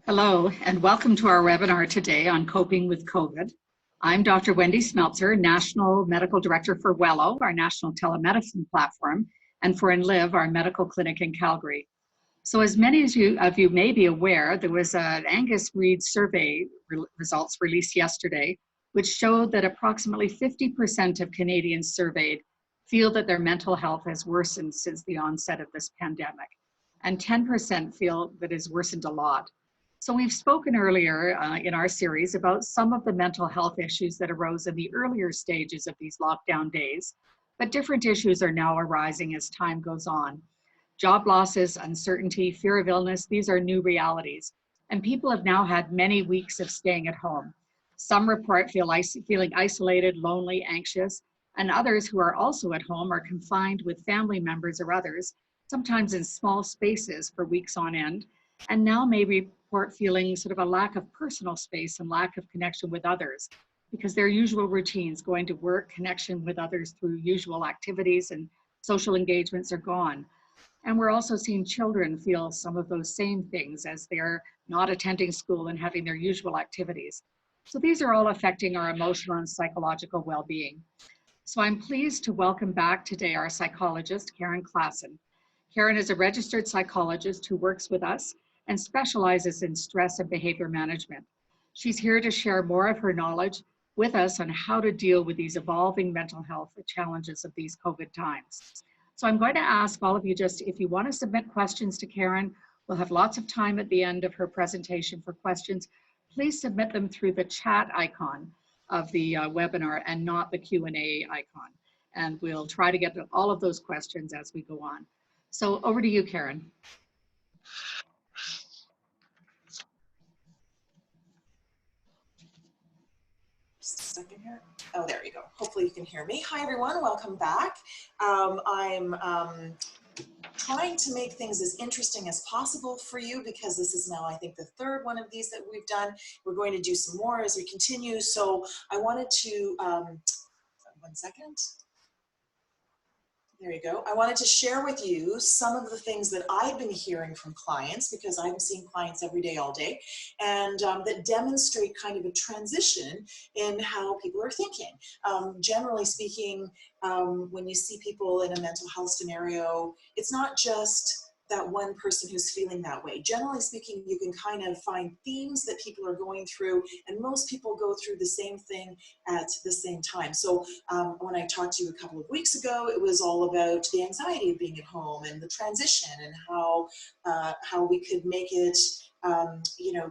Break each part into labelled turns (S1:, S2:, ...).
S1: Hello, and welcome to our webinar today on coping with COVID. I'm Dr. Wendy Smeltzer, National Medical Director for Wello, our national telemedicine platform, and for Enlive, our medical clinic in Calgary. So as many of you may be aware, there was an Angus Reid survey results released yesterday, which showed that approximately 50% of Canadians surveyed feel that their mental health has worsened since the onset of this pandemic, and 10% feel that it's worsened a lot. So we've spoken earlier in our series about some of the mental health issues that arose in the earlier stages of these lockdown days, but different issues are now arising as time goes on. Job losses, uncertainty, fear of illness, these are new realities. And people have now had many weeks of staying at home. Some report feeling isolated, lonely, anxious, and others who are also at home are confined with family members or others, sometimes in small spaces for weeks on end, and now may report feeling sort of a lack of personal space and lack of connection with others because their usual routines, going to work, connection with others through usual activities and social engagements are gone. And we're also seeing children feel some of those same things as they're not attending school and having their usual activities. So these are all affecting our emotional and psychological well-being. So I'm pleased to welcome back today our psychologist, Karin Klassen. Karin is a registered psychologist who works with us and specializes in stress and behavior management. She's here to share more of her knowledge with us on how to deal with these evolving mental health challenges of these COVID times. So I'm going to ask all of you just, if you want to submit questions to Karin, we'll have lots of time at the end of her presentation for questions. Please submit them through the chat icon of the webinar and not the Q&A icon. And we'll try to get to all of those questions as we go on. So over to you, Karin.
S2: Just a second here. Oh, there you go. Hopefully you can hear me. Hi, everyone. Welcome back. I'm trying to make things as interesting as possible for you because this is now, I think, the third one of these that we've done. We're going to do some more as we continue. So I wanted to, one second. There you go. I wanted to share with you some of the things that I've been hearing from clients because I'm seeing clients every day, all day, and that demonstrate kind of a transition in how people are thinking. Generally speaking, when you see people in a mental health scenario, it's not just that one person who's feeling that way. Generally speaking, you can kind of find themes that people are going through, and most people go through the same thing at the same time. So when I talked to you a couple of weeks ago, it was all about the anxiety of being at home and the transition and how we could make it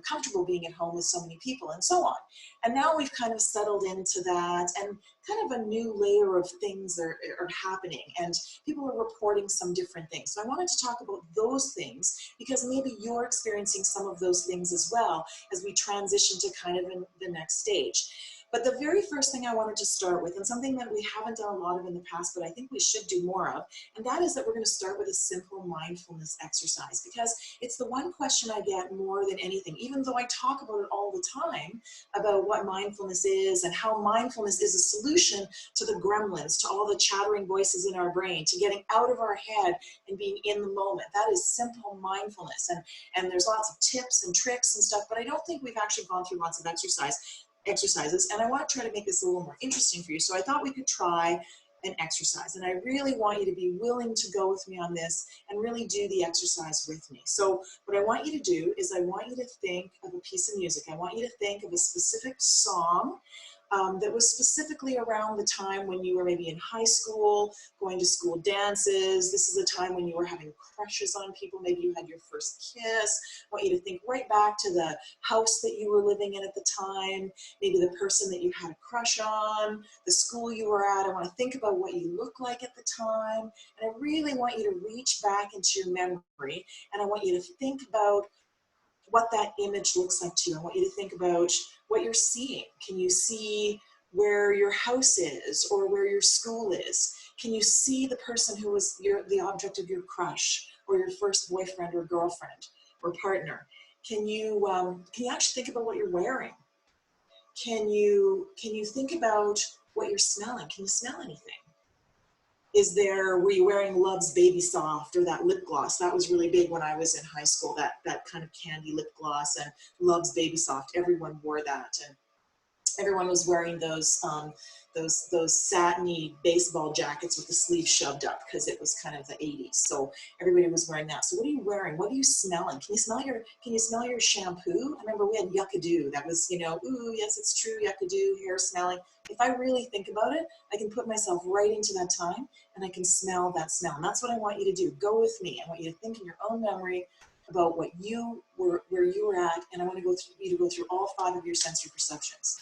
S2: comfortable being at home with so many people and so on. And now we've kind of settled into that, and kind of a new layer of things are happening, and people are reporting some different things. So I wanted to talk about those things because maybe you're experiencing some of those things as well as we transition to kind of the next stage. But the very first thing I wanted to start with, and something that we haven't done a lot of in the past, but I think we should do more of, and that is that we're going to start with a simple mindfulness exercise, because it's the one question I get more than anything, even though I talk about it all the time, about what mindfulness is and how mindfulness is a solution to the gremlins, to all the chattering voices in our brain, to getting out of our head and being in the moment. That is simple mindfulness. And there's lots of tips and tricks and stuff, but I don't think we've actually gone through lots of exercises, and I want to try to make this a little more interesting for you. So I thought we could try an exercise, and I really want you to be willing to go with me on this and really do the exercise with me. So what I want you to do is I want you to think of a piece of music. I want you to think of a specific song that was specifically around the time when you were maybe in high school, going to school dances. This is a time when you were having crushes on people. Maybe you had your first kiss. I want you to think right back to the house that you were living in at the time, maybe the person that you had a crush on, the school you were at. I want to think about what you looked like at the time. And I really want you to reach back into your memory, and I want you to think about what that image looks like to you. I want you to think about what you're seeing. Can you see where your house is or where your school is? Can you see the person who was the object of your crush, or your first boyfriend or girlfriend or partner? Can you actually think about what you're wearing? Can you think about what you're smelling? Can you smell anything? Were you wearing Love's Baby Soft or that lip gloss? That was really big when I was in high school, that kind of candy lip gloss, and Love's Baby Soft. Everyone wore that, and everyone was wearing those satiny baseball jackets with the sleeves shoved up because it was kind of the 80s. So everybody was wearing that. So what are you wearing? What are you smelling? Can you smell your shampoo? I remember we had Yucca-Do. That was, ooh, yes, it's true, Yucca-Do, hair smelling. If I really think about it, I can put myself right into that time and I can smell that smell. And that's what I want you to do. Go with me. I want you to think in your own memory about where you were at, and I want you to go through all 5 of your sensory perceptions.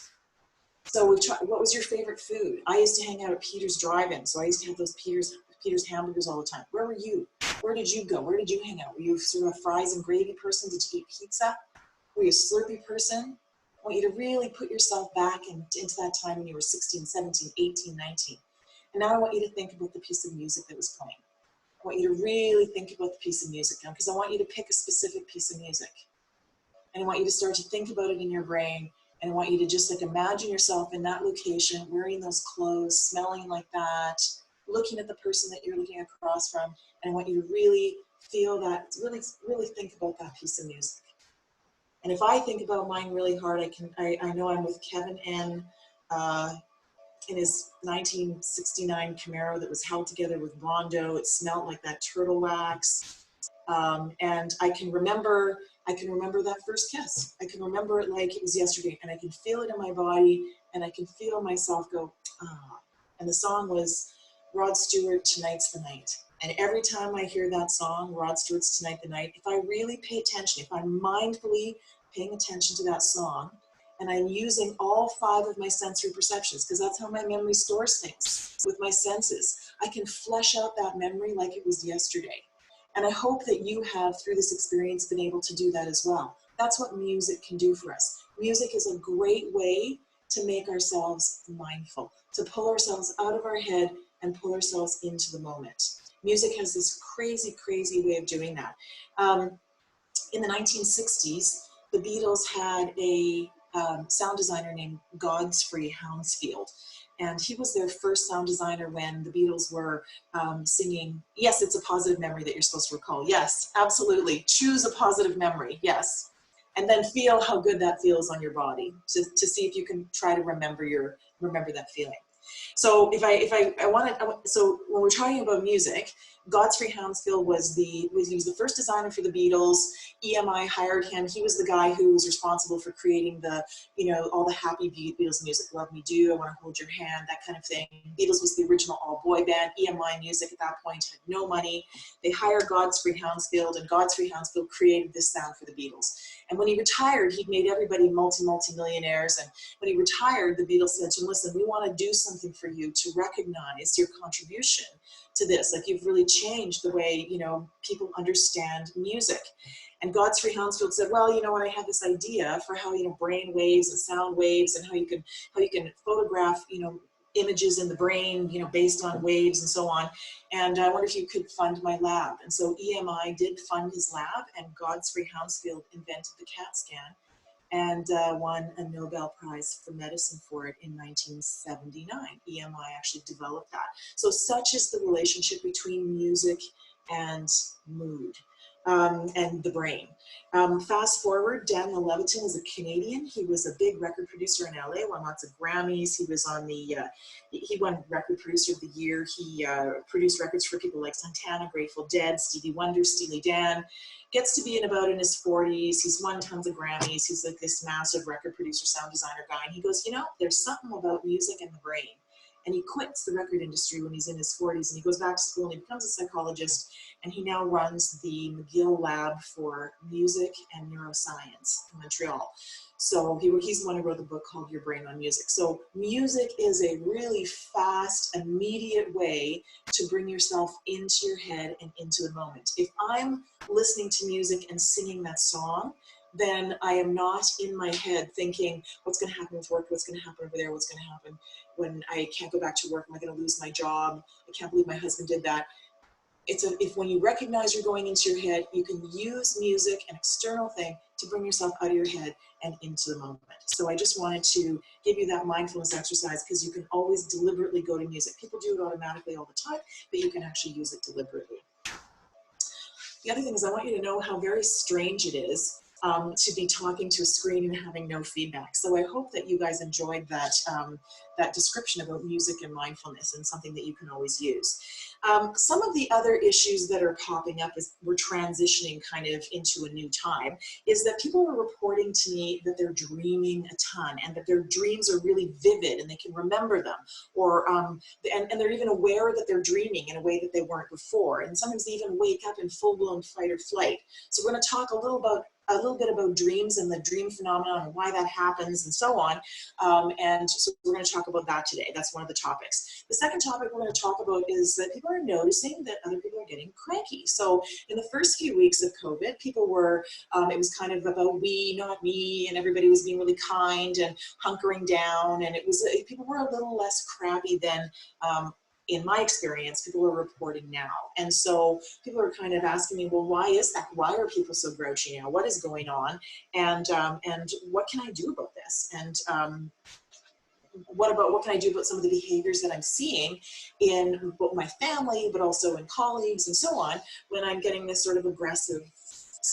S2: So what was your favorite food? I used to hang out at Peter's Drive-In, so I used to have those Peter's hamburgers all the time. Where were you? Where did you go? Where did you hang out? Were you sort of a fries and gravy person? Did you eat pizza? Were you a Slurpee person? I want you to really put yourself back into that time when you were 16, 17, 18, 19. And now I want you to think about the piece of music that was playing. I want you to really think about the piece of music now, because I want you to pick a specific piece of music. And I want you to start to think about it in your brain. And I want you to just imagine yourself in that location, wearing those clothes, smelling like that, looking at the person that you're looking across from. And I want you to really feel that, really think about that piece of music. And if I think about mine really hard, I know I'm with Kevin N. In his 1969 Camaro that was held together with Bondo. It smelled like that turtle wax. And I can remember that first kiss. I can remember it like it was yesterday, and I can feel it in my body, and I can feel myself go, ah. And the song was Rod Stewart, Tonight's the Night. And every time I hear that song, Rod Stewart's Tonight the Night, if I really pay attention, if I'm mindfully paying attention to that song, and I'm using all 5 of my sensory perceptions, because that's how my memory stores things, with my senses, I can flesh out that memory like it was yesterday. And I hope that you have, through this experience, been able to do that as well. That's what music can do for us. Music is a great way to make ourselves mindful, to pull ourselves out of our head and pull ourselves into the moment. Music has this crazy, crazy way of doing that. In the 1960s, the Beatles had a sound designer named Godfrey Hounsfield. And he was their first sound designer when the Beatles were singing, yes, it's a positive memory that you're supposed to recall. Yes, absolutely. Choose a positive memory. Yes. And then feel how good that feels on your body to see if you can try to remember that feeling. So so when we're talking about music, Godfrey Hounsfield was the first designer for the Beatles. EMI hired him. He was the guy who was responsible for creating all the happy Beatles music, Love Me Do, I Want to Hold Your Hand, that kind of thing. Beatles was the original all-boy band. EMI Music at that point had no money. They hired Godfrey Hounsfield, and Godfrey Hounsfield created this sound for the Beatles. And when he retired, he'd made everybody multi-millionaires. And when he retired, the Beatles said to him, listen, we want to do something for you to recognize your contribution to this. Like, you've really changed the way, people understand music. And Godfrey Hounsfield said, well, when I had this idea for how, brain waves and sound waves and how you can photograph, images in the brain, based on waves and so on. And I wonder if you could fund my lab. And so EMI did fund his lab, and Godfrey Hounsfield invented the CAT scan and won a Nobel Prize for medicine for it in 1979. EMI actually developed that. So such is the relationship between music and mood. And the brain. Fast forward, Daniel Levitin is a Canadian. He was a big record producer in LA, won lots of Grammys. He was on he won Record Producer of the Year. He produced records for people like Santana, Grateful Dead, Stevie Wonder, Steely Dan. Gets to be in his 40s. He's won tons of Grammys. He's like this massive record producer, sound designer guy. And he goes, there's something about music and the brain. And he quits the record industry when he's in his 40s, and he goes back to school and he becomes a psychologist, and he now runs the McGill Lab for Music and Neuroscience in Montreal. So he's the one who wrote the book called Your Brain on Music. So music is a really fast, immediate way to bring yourself into your head and into the moment. If I'm listening to music and singing that song, then I am not in my head thinking, what's going to happen with work, what's going to happen over there, what's going to happen when I can't go back to work, am I going to lose my job, I can't believe my husband did that. if when you recognize you're going into your head, you can use music, an external thing, to bring yourself out of your head and into the moment. So I just wanted to give you that mindfulness exercise, because you can always deliberately go to music. People do it automatically all the time, but you can actually use it deliberately. The other thing is, I want you to know how very strange it is to be talking to a screen and having no feedback. So I hope that you guys enjoyed that, that description about music and mindfulness, and something that you can always use. Some of the other issues that are popping up as we're transitioning kind of into a new time is that people are reporting to me that they're dreaming a ton, and that their dreams are really vivid and they can remember them, or and they're even aware that they're dreaming in a way that they weren't before, and sometimes they even wake up in full-blown fight or flight. So we're going to talk a little bit about dreams and the dream phenomenon and why that happens and so on. And so we're going to talk about that today. That's one of the topics. The second topic we're going to talk about is that people are noticing that other people are getting cranky. So in the first few weeks of COVID, people were, it was kind of about we, not me, and everybody was being really kind and hunkering down. And it was, people were a little less crabby than, in my experience, people are reporting now. And so people are kind of asking me, well, why is that? Why are people so grouchy now? What is going on? And what can I do about this? And what can I do about some of the behaviors that I'm seeing in both my family, but also in colleagues and so on, when I'm getting this sort of aggressive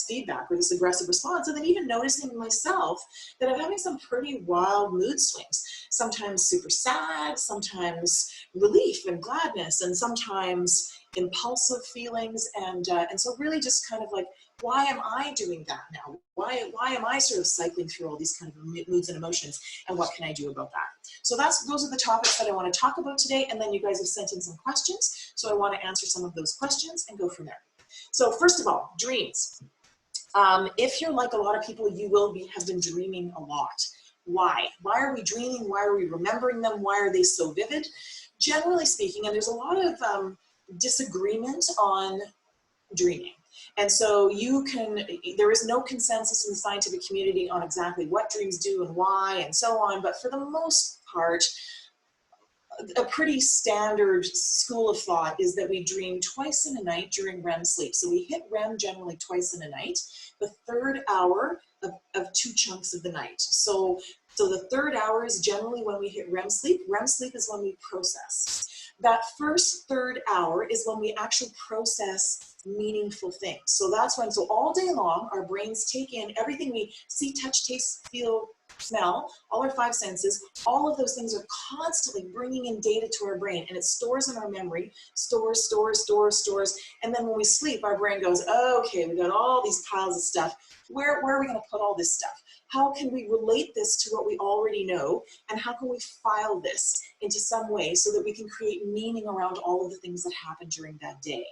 S2: feedback or this aggressive response, and then even noticing myself that I'm having some pretty wild mood swings, sometimes super sad, sometimes relief and gladness, and sometimes impulsive feelings, and so really just kind of like, why am I doing that now? Why am I sort of cycling through all these kind of moods and emotions, and what can I do about that? So those are the topics that I want to talk about today, and then you guys have sent in some questions, so I want to answer some of those questions and go from there. So first of all, dreams. If you're like a lot of people, you will have been dreaming a lot. Why? Why are we dreaming? Why are we remembering them? Why are they so vivid? Generally speaking, and there's a lot of disagreement on dreaming. And so there is no consensus in the scientific community on exactly what dreams do and why and so on, but for the most part, a pretty standard school of thought is that we dream twice in a night during REM sleep. So we hit REM generally twice in a night, the third hour of 2 chunks of the night. So the third hour is generally when we hit REM sleep. REM sleep is when we process. That first third hour is when we actually process meaningful things. So that's when, so all day long, our brains take in everything we see, touch, taste, feel, smell, all our 5 senses. All of those things are constantly bringing in data to our brain, and it stores in our memory, stores. And then when we sleep, our brain goes, okay, we got all these piles of stuff. Where are we going to put all this stuff? How can we relate this to what we already know? And how can we file this into some way so that we can create meaning around all of the things that happened during that day?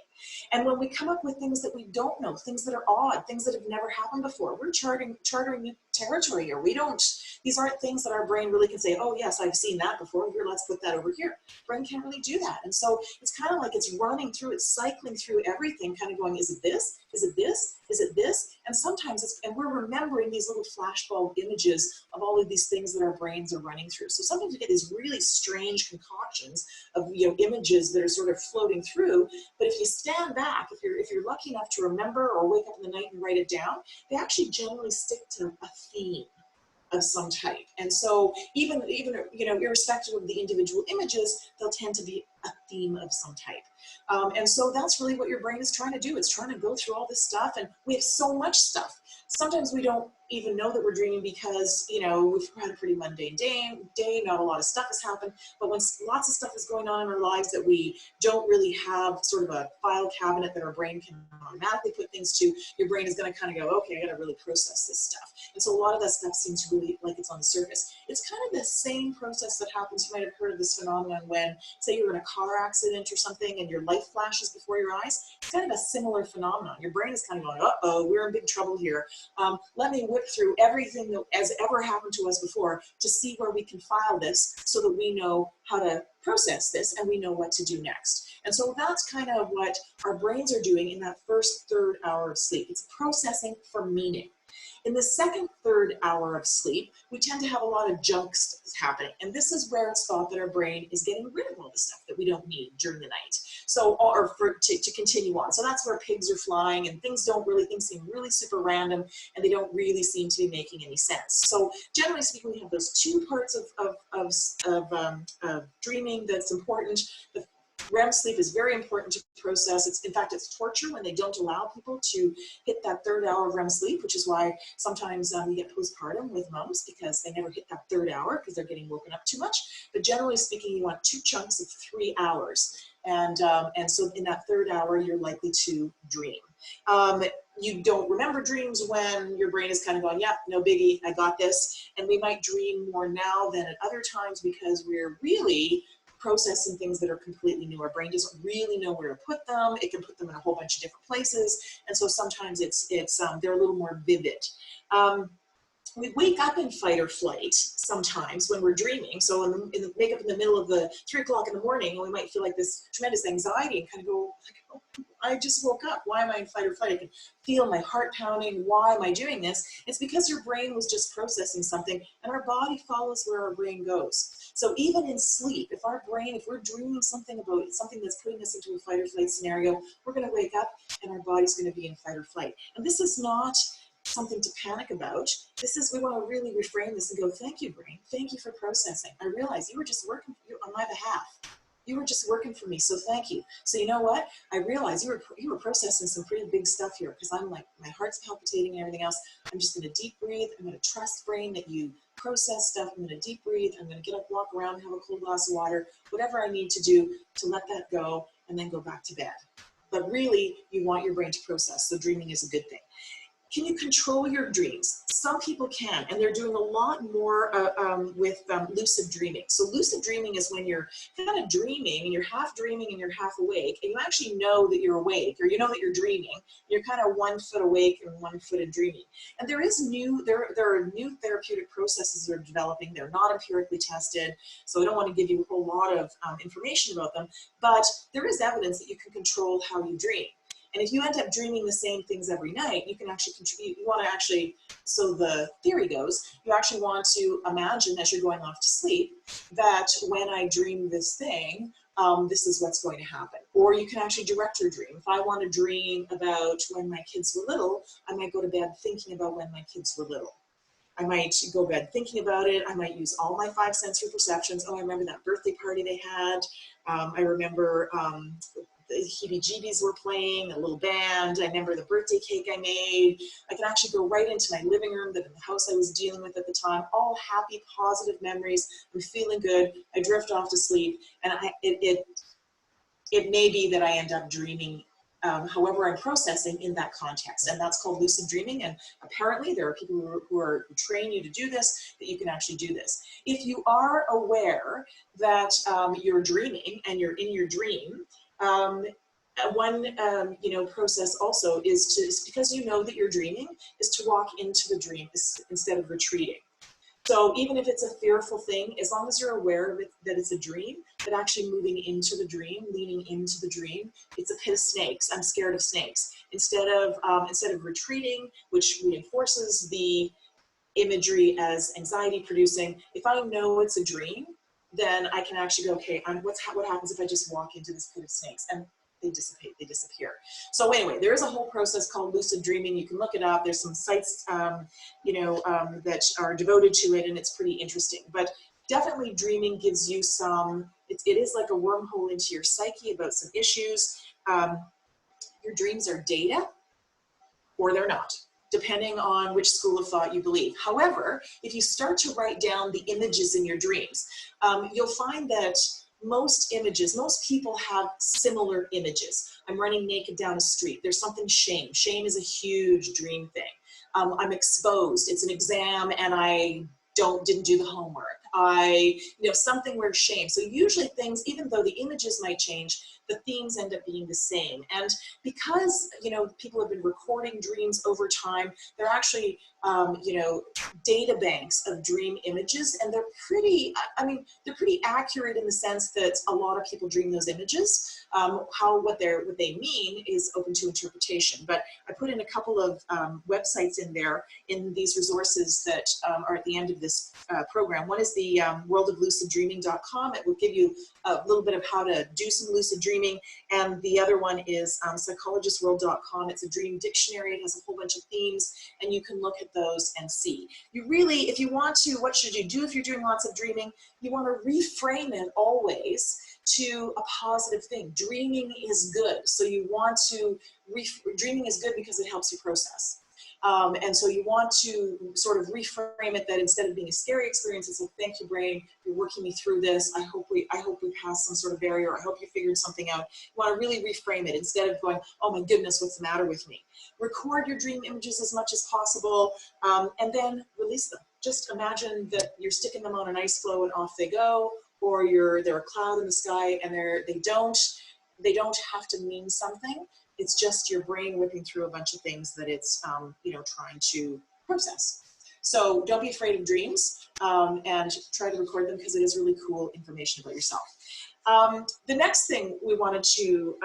S2: And when we come up with things that we don't know, things that are odd, things that have never happened before, we're charting new territory here. These aren't things that our brain really can say, oh yes, I've seen that before, here, let's put that over here. Brain can't really do that. And so it's kind of like it's running through, it's cycling through everything, kind of going, is it this? Is it this? Is it this? And sometimes and we're remembering these little flashbulb images of all of these things that our brains are running through. So sometimes we get these really strange concoctions of images that are sort of floating through. But if you stand back, if you're lucky enough to remember or wake up in the night and write it down, they actually generally stick to a theme of some type. And so even irrespective of the individual images, they'll tend to be a theme of some type. And so that's really what your brain is trying to do. It's trying to go through all this stuff, and we have so much stuff. Sometimes we don't even know that we're dreaming because, we've had a pretty mundane day, not a lot of stuff has happened, but when lots of stuff is going on in our lives that we don't really have sort of a file cabinet that our brain can automatically put things to, your brain is going to kind of go, okay, I got to really process this stuff. And so a lot of that stuff seems really like it's on the surface. It's kind of the same process that happens. You might have heard of this phenomenon when, say, you're in a car accident or something and your light flashes before your eyes. It's kind of a similar phenomenon. Your brain is kind of going, uh-oh, we're in big trouble here. Let me whip through everything that has ever happened to us before to see where we can file this so that we know how to process this and we know what to do next. And so that's kind of what our brains are doing in that first third hour of sleep. It's processing for meaning. In the second, third hour of sleep, we tend to have a lot of junk happening. And this is where it's thought that our brain is getting rid of all the stuff that we don't need during the night. So, to continue on. So that's where pigs are flying and things seem really super random and they don't really seem to be making any sense. So generally speaking, we have those two parts of dreaming that's important. The REM sleep is very important to process. In fact, it's torture when they don't allow people to hit that third hour of REM sleep, which is why sometimes you get postpartum with moms because they never hit that third hour because they're getting woken up too much. But generally speaking, you want 2 chunks of 3 hours. And so in that third hour, you're likely to dream. You don't remember dreams when your brain is kind of going, yeah, no biggie, I got this. And we might dream more now than at other times because we're really processing things that are completely new. Our brain doesn't really know where to put them. It can put them in a whole bunch of different places. And so sometimes they're a little more vivid. We wake up in fight or flight sometimes when we're dreaming. So wake up in the middle of the 3 o'clock in the morning and we might feel like this tremendous anxiety and kind of go, like, oh, I just woke up. Why am I in fight or flight? I can feel my heart pounding. Why am I doing this? It's because your brain was just processing something and our body follows where our brain goes. So even in sleep, if we're dreaming something about something that's putting us into a fight or flight scenario, we're going to wake up and our body's going to be in fight or flight. And this is not something to panic about. We want to really reframe this and go, thank you, brain. Thank you for processing. I realize you were just working on my behalf. You were just working for me, so thank you. So you know what? I realize you were processing some pretty big stuff here because I'm like, my heart's palpitating and everything else. I'm just going to deep breathe. I'm going to trust, brain, that you process stuff. I'm going to deep breathe. I'm going to get up, walk around, have a cold glass of water, whatever I need to do to let that go and then go back to bed. But really, you want your brain to process, so dreaming is a good thing. Can you control your dreams? Some people can, and they're doing a lot more with lucid dreaming. So lucid dreaming is when you're kind of dreaming, and you're half dreaming and you're half awake, and you actually know that you're awake, or you know that you're dreaming. You're kind of 1 foot awake and 1 foot in dreaming. And there are new therapeutic processes that are developing. They're not empirically tested, so I don't want to give you a whole lot of information about them, but there is evidence that you can control how you dream. And if you end up dreaming the same things every night, you can actually contribute. You want to actually, so the theory goes, you actually want to imagine as you're going off to sleep that when I dream this thing, this is what's going to happen. Or you can actually direct your dream. If I want to dream about when my kids were little, I might go to bed thinking about when my kids were little. I might go to bed thinking about it. I might use all my 5 sensory perceptions. Oh, I remember that birthday party they had. I remember the heebie-jeebies were playing, a little band. I remember the birthday cake I made. I can actually go right into my living room, that in the house I was dealing with at the time, all happy, positive memories. I'm feeling good. I drift off to sleep, and it may be that I end up dreaming however I'm processing in that context, and that's called lucid dreaming. And apparently there are people who train you to do this, that you can actually do this. If you are aware that you're dreaming and you're in your dream, one process also is because you know that you're dreaming, is to walk into the dream instead of retreating. So even if it's a fearful thing, as long as you're aware of it, that it's a dream, but actually moving into the dream, leaning into the dream, it's a pit of snakes. I'm scared of snakes. Instead of retreating, which reinforces the imagery as anxiety producing, if I know it's a dream, then I can actually go, okay, what happens if I just walk into this pit of snakes? And they dissipate, they disappear. So anyway, there is a whole process called lucid dreaming. You can look it up. There's some sites, that are devoted to it, and it's pretty interesting. But definitely dreaming gives you it is like a wormhole into your psyche about some issues. Your dreams are data, or they're not, depending on which school of thought you believe. However, if you start to write down the images in your dreams, you'll find that most people have similar images. I'm running naked down a street. There's something shame. Shame is a huge dream thing. I'm exposed. It's an exam and I didn't do the homework. something where shame. So usually things, even though the images might change, the themes end up being the same. And because, people have been recording dreams over time, they're actually, data banks of dream images, and they're pretty accurate in the sense that a lot of people dream those images. What they mean is open to interpretation. But I put in a couple of websites in there in these resources that are at the end of this program. One is the worldofluciddreaming.com. It will give you a little bit of how to do some lucid dreaming. And the other one is psychologistworld.com. It's a dream dictionary. It has a whole bunch of themes, and you can look at those and see. You really, if you want to, what should you do if you're doing lots of dreaming? You want to reframe it always to a positive thing. Dreaming is good. So you want to, dreaming is good because it helps you process. And so you want to sort of reframe it that instead of being a scary experience, it's like, thank you, brain, you're working me through this. I hope we passed some sort of barrier. I hope you figured something out. You want to really reframe it instead of going, oh my goodness, what's the matter with me? Record your dream images as much as possible, and then release them. Just imagine that you're sticking them on an ice floe and off they go, or they're a cloud in the sky, and they don't have to mean something. It's just your brain whipping through a bunch of things that it's trying to process. So don't be afraid of dreams, and try to record them because it is really cool information about yourself. The next thing I wanted to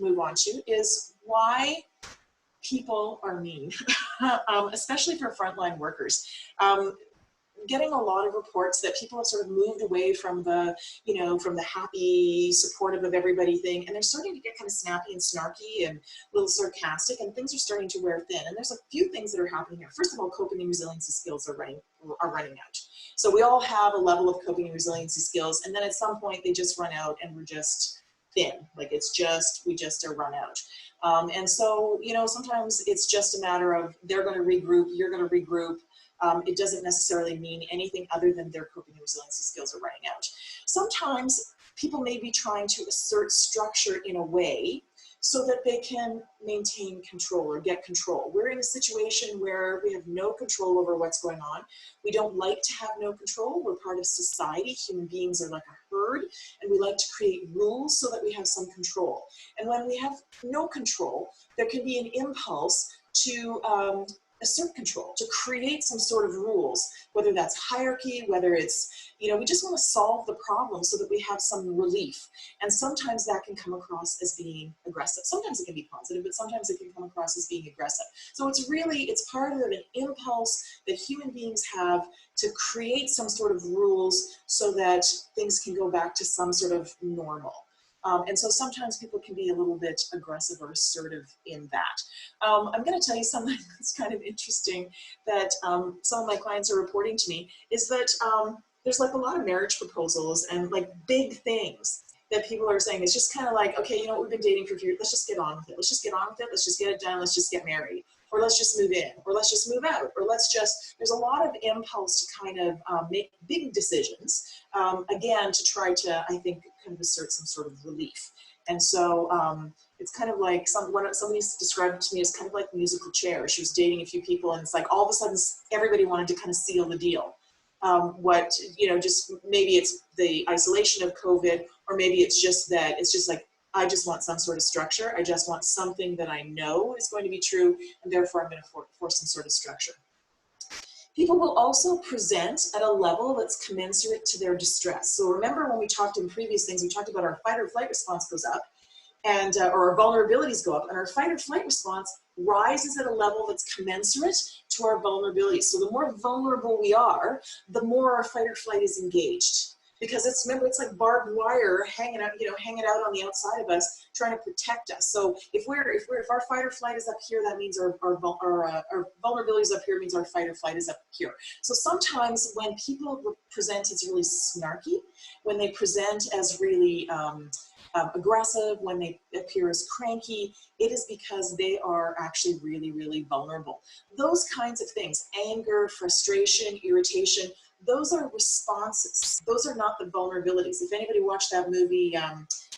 S2: move on to is why people are mean, especially for frontline workers. Getting a lot of reports that people have sort of moved away from the, from the happy, supportive of everybody thing, and they're starting to get kind of snappy and snarky and a little sarcastic, and things are starting to wear thin. And there's a few things that are happening here. First of all, coping and resiliency skills are running out. So we all have a level of coping and resiliency skills, and then at some point they just run out, and we're just thin. Like we just are run out. And so, sometimes it's just a matter of they're going to regroup, you're going to regroup. It doesn't necessarily mean anything other than their coping and resiliency skills are running out. Sometimes people may be trying to assert structure in a way so that they can maintain control or get control. We're in a situation where we have no control over what's going on. We don't like to have no control. We're part of society. Human beings are like a herd, and we like to create rules so that we have some control. And when we have no control, there can be an impulse to assert control, to create some sort of rules, whether that's hierarchy, whether it's, we just want to solve the problem so that we have some relief. And sometimes that can come across as being aggressive. Sometimes it can be positive, but sometimes it can come across as being aggressive. So it's part of an impulse that human beings have to create some sort of rules so that things can go back to some sort of normal. And so sometimes people can be a little bit aggressive or assertive in that. I'm going to tell you something that's kind of interesting that some of my clients are reporting to me is that there's like a lot of marriage proposals and like big things that people are saying. It's just kind of like, okay, we've been dating for a few years. Let's just get on with it. Let's just get on with it. Let's just get it done. Let's just get married. Or let's just move in. Or let's just move out. Or there's a lot of impulse to kind of make big decisions, again, to try to, I think, kind of assert some sort of relief. And so it's kind of like somebody described it to me as kind of like musical chairs. She was dating a few people, and it's like all of a sudden everybody wanted to kind of seal the deal. Just maybe it's the isolation of COVID, or maybe it's just that it's just like, I just want some sort of structure. I just want something that I know is going to be true, and therefore I'm going to force some sort of structure. People will also present at a level that's commensurate to their distress. So remember when we talked in previous things, we talked about our fight or flight response goes up, and or our vulnerabilities go up, and our fight or flight response rises at a level that's commensurate to our vulnerabilities. So the more vulnerable we are, the more our fight or flight is engaged. Because it's like barbed wire hanging out on the outside of us, trying to protect us. So if our fight or flight is up here, that means our vulnerability is up here, means our fight or flight is up here. So sometimes when people present as really snarky, when they present as really aggressive, when they appear as cranky, it is because they are actually really, really vulnerable. Those kinds of things, anger, frustration, irritation, those are responses. Those are not the vulnerabilities. If anybody watched that movie,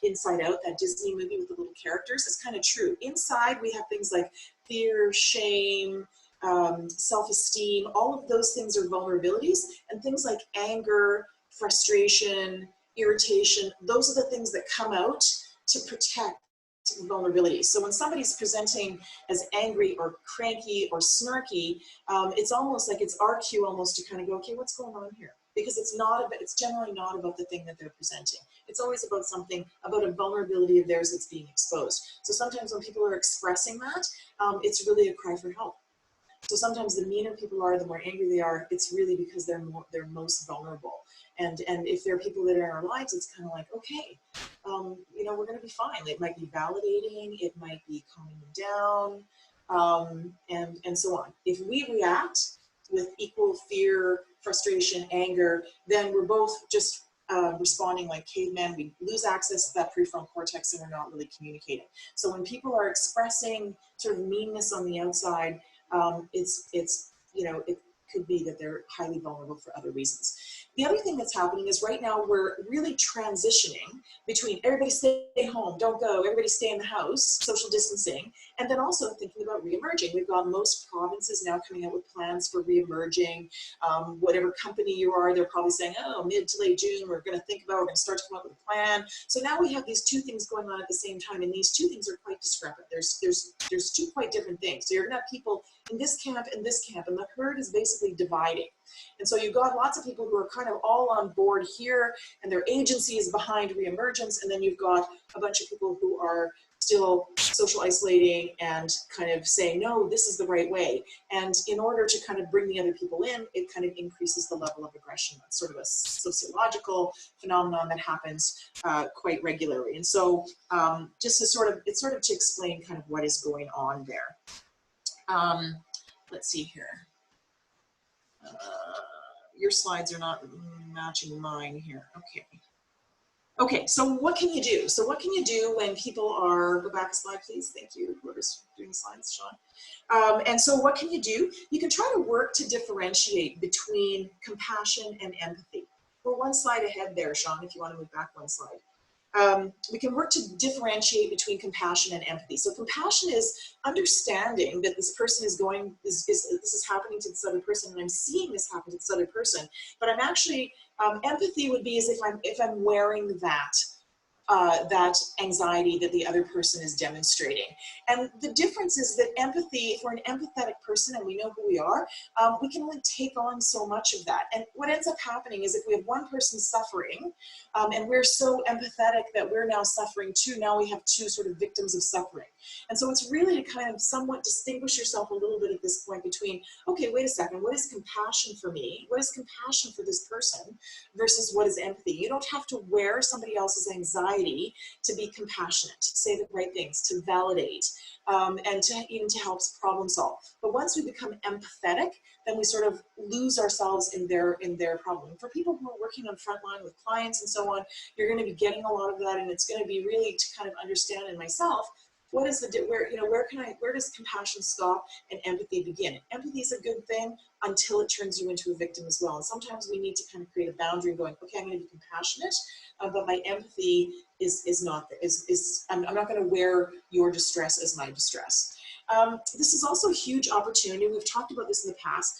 S2: Inside Out, that Disney movie with the little characters, it's kind of true. Inside, we have things like fear, shame, self-esteem, all of those things are vulnerabilities. And things like anger, frustration, irritation, those are the things that come out to protect vulnerability. So when somebody's presenting as angry or cranky or snarky, it's almost like it's our cue almost to kind of go, okay, what's going on here? Because it's generally not about the thing that they're presenting. It's always about something, about a vulnerability of theirs that's being exposed. So sometimes when people are expressing that, it's really a cry for help. So sometimes the meaner people are, the more angry they are, it's really because they're most vulnerable. And if there are people that are in our lives, it's kind of like, okay, you know, we're going to be fine. It might be validating, it might be calming them down, and so on. If we react with equal fear, frustration, anger, then we're both just responding like cavemen. We lose access to that prefrontal cortex and we're not really communicating. So when people are expressing sort of meanness on the outside, it's you know, it could be that they're highly vulnerable for other reasons. The other thing that's happening is right now we're really transitioning between everybody stay home, don't go, everybody stay in the house, social distancing, and then also thinking about re-emerging. We've got most provinces now coming out with plans for re-emerging. Whatever company you are, they're probably saying, oh, mid to late June, we're going to start to come up with a plan. So now we have these two things going on at the same time, and these two things are quite discrepant. There's two quite different things. So you're going to have people in this camp and this camp, and the herd is basically dividing. And so you've got lots of people who are kind of all on board here, and their agency is behind reemergence, and then you've got a bunch of people who are still social isolating and kind of saying, no, this is the right way. And in order to kind of bring the other people in, it kind of increases the level of aggression. That's sort of a sociological phenomenon that happens quite regularly. And so just to sort of to explain kind of what is going on there. Let's see here. Your slides are not matching mine here. Okay. Okay, so what can you do? So what can you do when people are, go back a slide, please. Thank you, whoever's doing the slides, Sean. And so what can you do? You can try to work to differentiate between compassion and empathy. We're one slide ahead there, Sean, if you want to move back one slide. We can work to differentiate between compassion and empathy. So compassion is understanding that this person is this is happening to this other person, and I'm seeing this happen to this other person, but I'm actually, empathy would be as if I'm wearing that anxiety that the other person is demonstrating. And the difference is that empathy, if we're an empathetic person and we know who we are, we can only take on so much of that. And what ends up happening is if we have one person suffering, and we're so empathetic that we're now suffering too, now we have two sort of victims of suffering. And so it's really to kind of somewhat distinguish yourself a little bit at this point between, okay, wait a second, what is compassion for me? What is compassion for this person versus what is empathy? You don't have to wear somebody else's anxiety to be compassionate, to say the right things, to validate, and even to help problem solve. But once we become empathetic, then we sort of lose ourselves in their problem. For people who are working on frontline with clients and so on, you're going to be getting a lot of that, and it's going to be really to kind of understand in myself, what is where does compassion stop and empathy begin? Empathy is a good thing until it turns you into a victim as well. And sometimes we need to kind of create a boundary and going, okay, I'm going to be compassionate, but my empathy I'm not going to wear your distress as my distress. This is also a huge opportunity. We've talked about this in the past.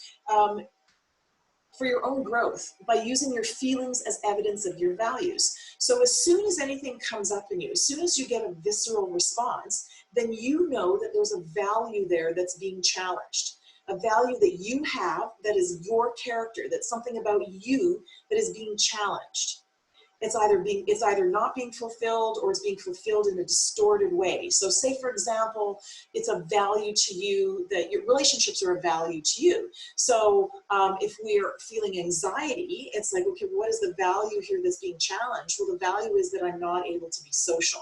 S2: For your own growth by using your feelings as evidence of your values. So as soon as anything comes up in you, as soon as you get a visceral response, then you know that there's a value there that's being challenged, a value that you have that is your character, that's something about you that is being challenged. It's either not being fulfilled or it's being fulfilled in a distorted way. So say, for example, it's a value to you that your relationships are a value to you. So if we're feeling anxiety, it's like, okay, what is the value here that's being challenged? Well, the value is that I'm not able to be social.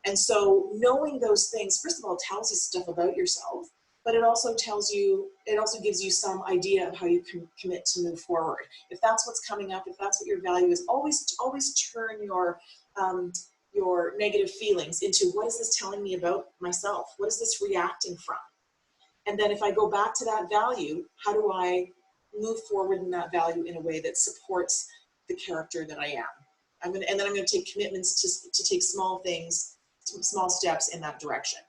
S2: And so knowing those things, first of all, tells you stuff about yourself, but it also gives you some idea of how you can commit to move forward. If that's what's coming up, if that's what your value is, always turn your negative feelings into, what is this telling me about myself? What is this reacting from? And then if I go back to that value, how do I move forward in that value in a way that supports the character that I am? And then I'm going to take commitments to take small steps in that direction.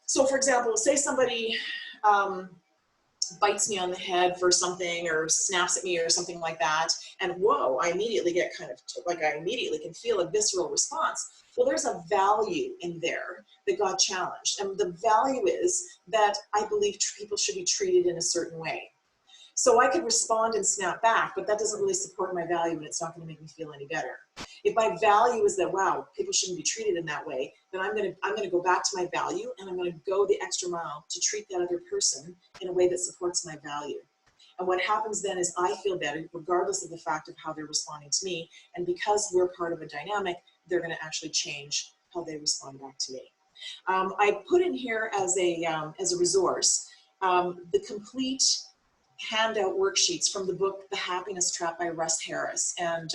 S2: So for example, say somebody bites me on the head for something or snaps at me or something like that, and whoa, I immediately get kind of like, I immediately can feel a visceral response. Well, there's a value in there that got challenged, and the value is that I believe people should be treated in a certain way. So I could respond and snap back, but that doesn't really support my value, and it's not going to make me feel any better. If my value is that, wow, people shouldn't be treated in that way, then I'm going to go back to my value, and I'm going to go the extra mile to treat that other person in a way that supports my value. And what happens then is I feel better regardless of the fact of how they're responding to me. And because we're part of a dynamic, they're going to actually change how they respond back to me. I put in here as a resource the complete handout worksheets from the book The Happiness Trap by Russ Harris, and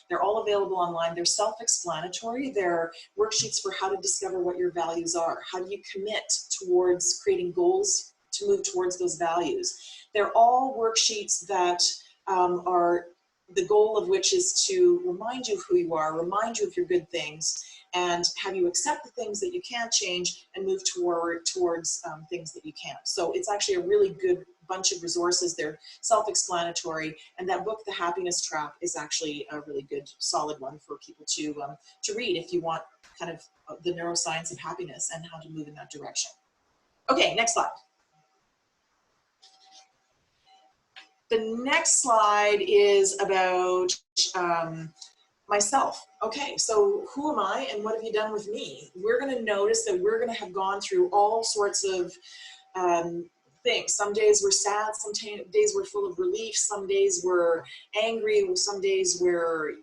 S2: they're all available online. They're self-explanatory. They're worksheets for how to discover what your values are. How do you commit towards creating goals to move towards those values? They're all worksheets that are the goal of which is to remind you of who you are, remind you of your good things, and have you accept the things that you can't change and move towards things that you can. So it's actually a really good bunch of resources. They're self-explanatory, and that book, The Happiness Trap, is actually a really good, solid one for people to read if you want kind of the neuroscience of happiness and how to move in that direction. Okay, next slide. The next slide is about myself. Okay, so who am I and what have you done with me? We're going to notice that we're going to have gone through all sorts of things. Some days we're sad, some days we're full of relief, some days we're angry, some days we're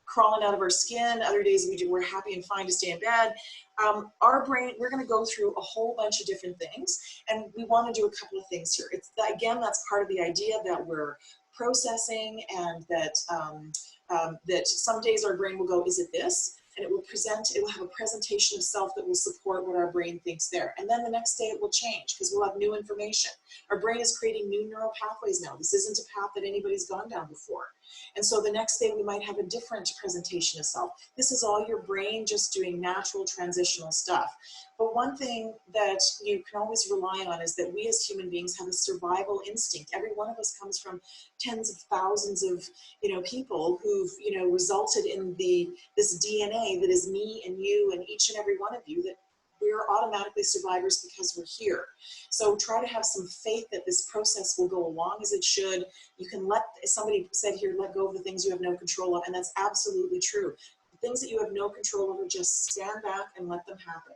S2: crawling out of our skin, other days we're happy and fine to stay in bed. Our brain, we're going to go through a whole bunch of different things, and we want to do a couple of things here. It's again, that's part of the idea that we're processing, and that that some days our brain will go, is it this? And it will have a presentation of self that will support what our brain thinks there. And then the next day it will change because we'll have new information. Our brain is creating new neural pathways now. This isn't a path that anybody's gone down before. And so the next day we might have a different presentation of self. This is all your brain just doing natural transitional stuff. But one thing that you can always rely on is that we as human beings have a survival instinct. Every one of us comes from tens of thousands of people who've resulted in this DNA that is me and you and each and every one of you, that we're automatically survivors because we're here. So try to have some faith that this process will go along as it should. You can somebody said here, let go of the things you have no control of, and that's absolutely true. The things that you have no control over, just stand back and let them happen.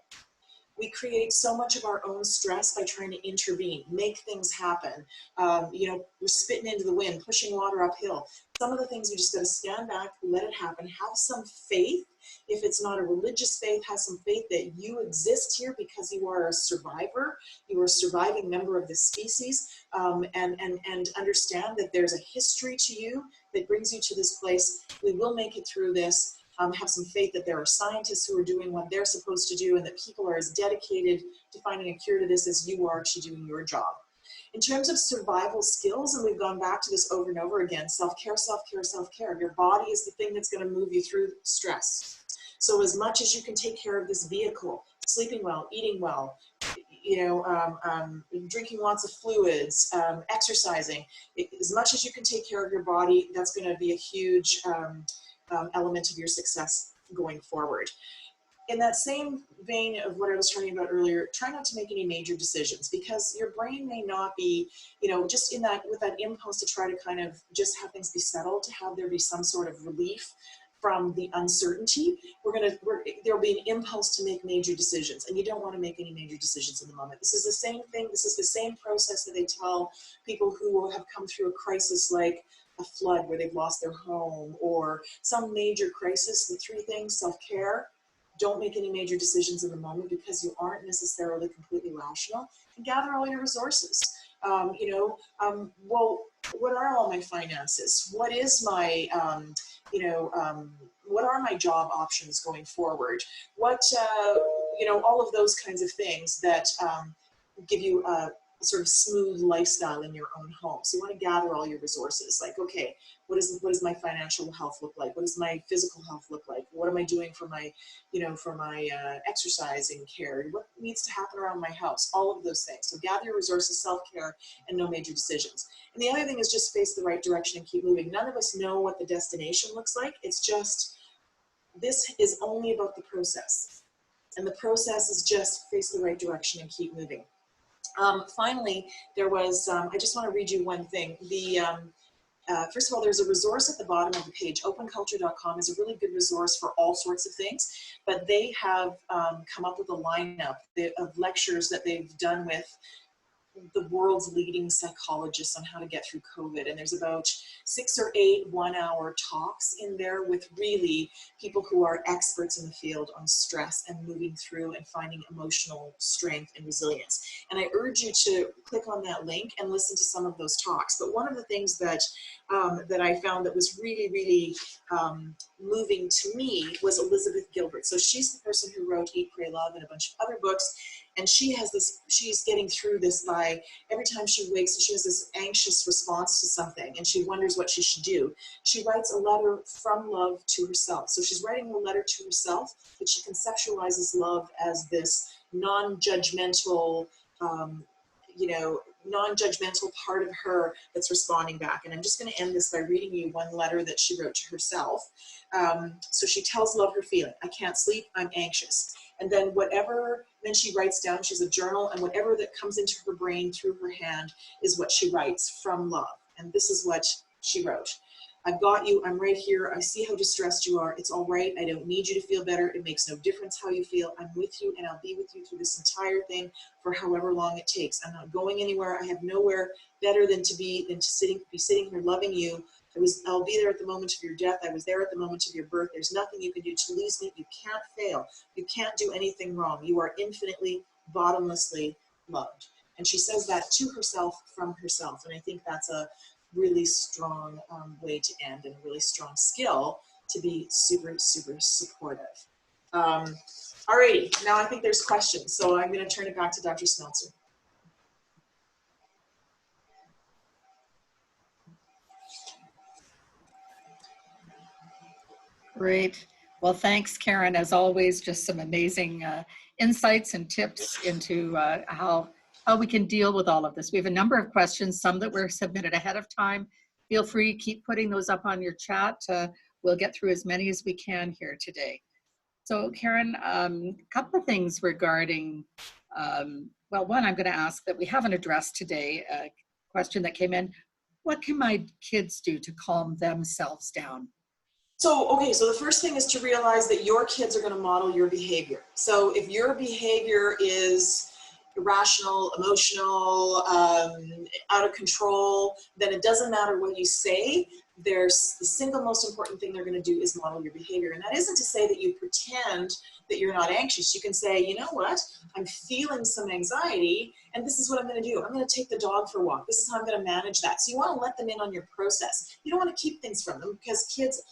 S2: We create so much of our own stress by trying to intervene, make things happen. We're spitting into the wind, pushing water uphill. Some of the things we just got to stand back, let it happen, have some faith. If it's not a religious faith, have some faith that you exist here because you are a survivor. You are a surviving member of this species, and understand that there's a history to you that brings you to this place. We will make it through this. Have some faith that there are scientists who are doing what they're supposed to do, and that people are as dedicated to finding a cure to this as you are to doing your job. In terms of survival skills, and we've gone back to this over and over again, self-care, self-care, self-care. Your body is the thing that's going to move you through stress. So as much as you can take care of this vehicle, sleeping well, eating well, drinking lots of fluids, exercising, as much as you can take care of your body, that's going to be a huge element of your success going forward. In that same vein of what I was talking about earlier, try not to make any major decisions, because your brain may not be, just with that impulse to try to kind of just have things be settled, to have there be some sort of relief from the uncertainty. There'll be an impulse to make major decisions, and you don't want to make any major decisions in the moment. This is the same thing. This is the same process that they tell people who have come through a crisis like a flood where they've lost their home, or some major crisis. The three things: self-care, don't make any major decisions in the moment because you aren't necessarily completely rational, and gather all your resources. Well, what are all my finances? What is my, what are my job options going forward? What, all of those kinds of things that give you a sort of smooth lifestyle in your own home. So you want to gather all your resources, like, okay, what does my financial health look like? What does my physical health look like? What am I doing for my, exercising care? What needs to happen around my house? All of those things. So gather your resources, self-care, and no major decisions. And the other thing is just face the right direction and keep moving. None of us know what the destination looks like. It's just, this is only about the process. And the process is just face the right direction and keep moving. Finally, there was, I just want to read you one thing. First of all, there's a resource at the bottom of the page. Openculture.com is a really good resource for all sorts of things, but they have come up with a lineup of lectures that they've done with the world's leading psychologists on how to get through COVID. And there's about 6 or 8 one-hour talks in there with really people who are experts in the field on stress and moving through and finding emotional strength and resilience. And I urge you to click on that link and listen to some of those talks. But one of the things that I found that was really, really moving to me was Elizabeth Gilbert. So she's the person who wrote Eat, Pray, Love and a bunch of other books. And she has this, she's getting through this by every time she wakes, she has this anxious response to something and she wonders what she should do. She writes a letter from love to herself. So she's writing a letter to herself, but she conceptualizes love as this non-judgmental, non-judgmental part of her that's responding back. And I'm just going to end this by reading you one letter that she wrote to herself. So she tells love her feeling. I can't sleep, I'm anxious. And then then she writes down, she's a journal, and whatever that comes into her brain through her hand is what she writes from love. And this is what she wrote. I've got you, I'm right here, I see how distressed you are, it's all right, I don't need you to feel better, it makes no difference how you feel, I'm with you and I'll be with you through this entire thing for however long it takes. I'm not going anywhere, I have nowhere better than to be sitting here loving you. I'll be there at the moment of your death, I was there at the moment of your birth, there's nothing you can do to lose me, you can't fail, you can't do anything wrong, you are infinitely, bottomlessly loved. And she says that to herself from herself, and I think that's a really strong way to end and a really strong skill to be super, super supportive. Alrighty, now I think there's questions, so I'm going to turn it back to Dr. Smeltzer.
S1: Great. Well, thanks, Karin. As always, just some amazing insights and tips into how we can deal with all of this. We have a number of questions, some that were submitted ahead of time. Feel free, keep putting those up on your chat. We'll get through as many as we can here today. So Karin, a couple of things regarding, well, one I'm going to ask that we haven't addressed today, a question that came in. What can my kids do to calm themselves down?
S2: So, okay, so the first thing is to realize that your kids are going to model your behavior. So if your behavior is irrational, emotional, out of control, then it doesn't matter what you say. The single most important thing they're going to do is model your behavior. And that isn't to say that you pretend that you're not anxious. You can say, you know what, I'm feeling some anxiety and this is what I'm going to do. I'm going to take the dog for a walk. This is how I'm going to manage that. So you want to let them in on your process. You don't want to keep things from them because kids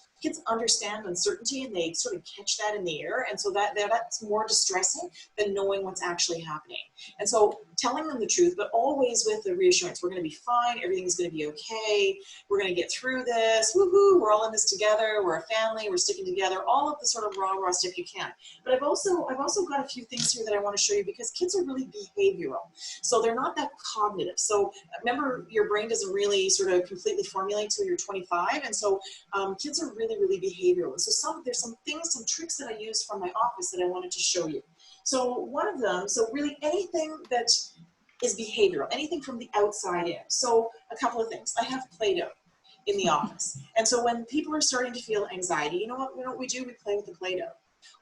S2: understand uncertainty and they sort of catch that in the air. And so that's more distressing than knowing what's actually happening. And so telling them the truth, but always with the reassurance, we're going to be fine. Everything's going to be okay. We're going to get through this. Woohoo, we're all in this together. We're a family. We're sticking together. All of the sort of rah-rah stuff you can. But I've also got a few things here that I want to show you because kids are really behavioral. So they're not that cognitive. So remember, your brain doesn't really sort of completely formulate till you're 25. And so kids are really behavioral. And so there's some tricks that I use from my office that I wanted to show you. So one of them, so really anything that is behavioral, anything from the outside in. So a couple of things. I have Play-Doh in the office. And so when people are starting to feel anxiety, you know what we do? We play with the Play-Doh.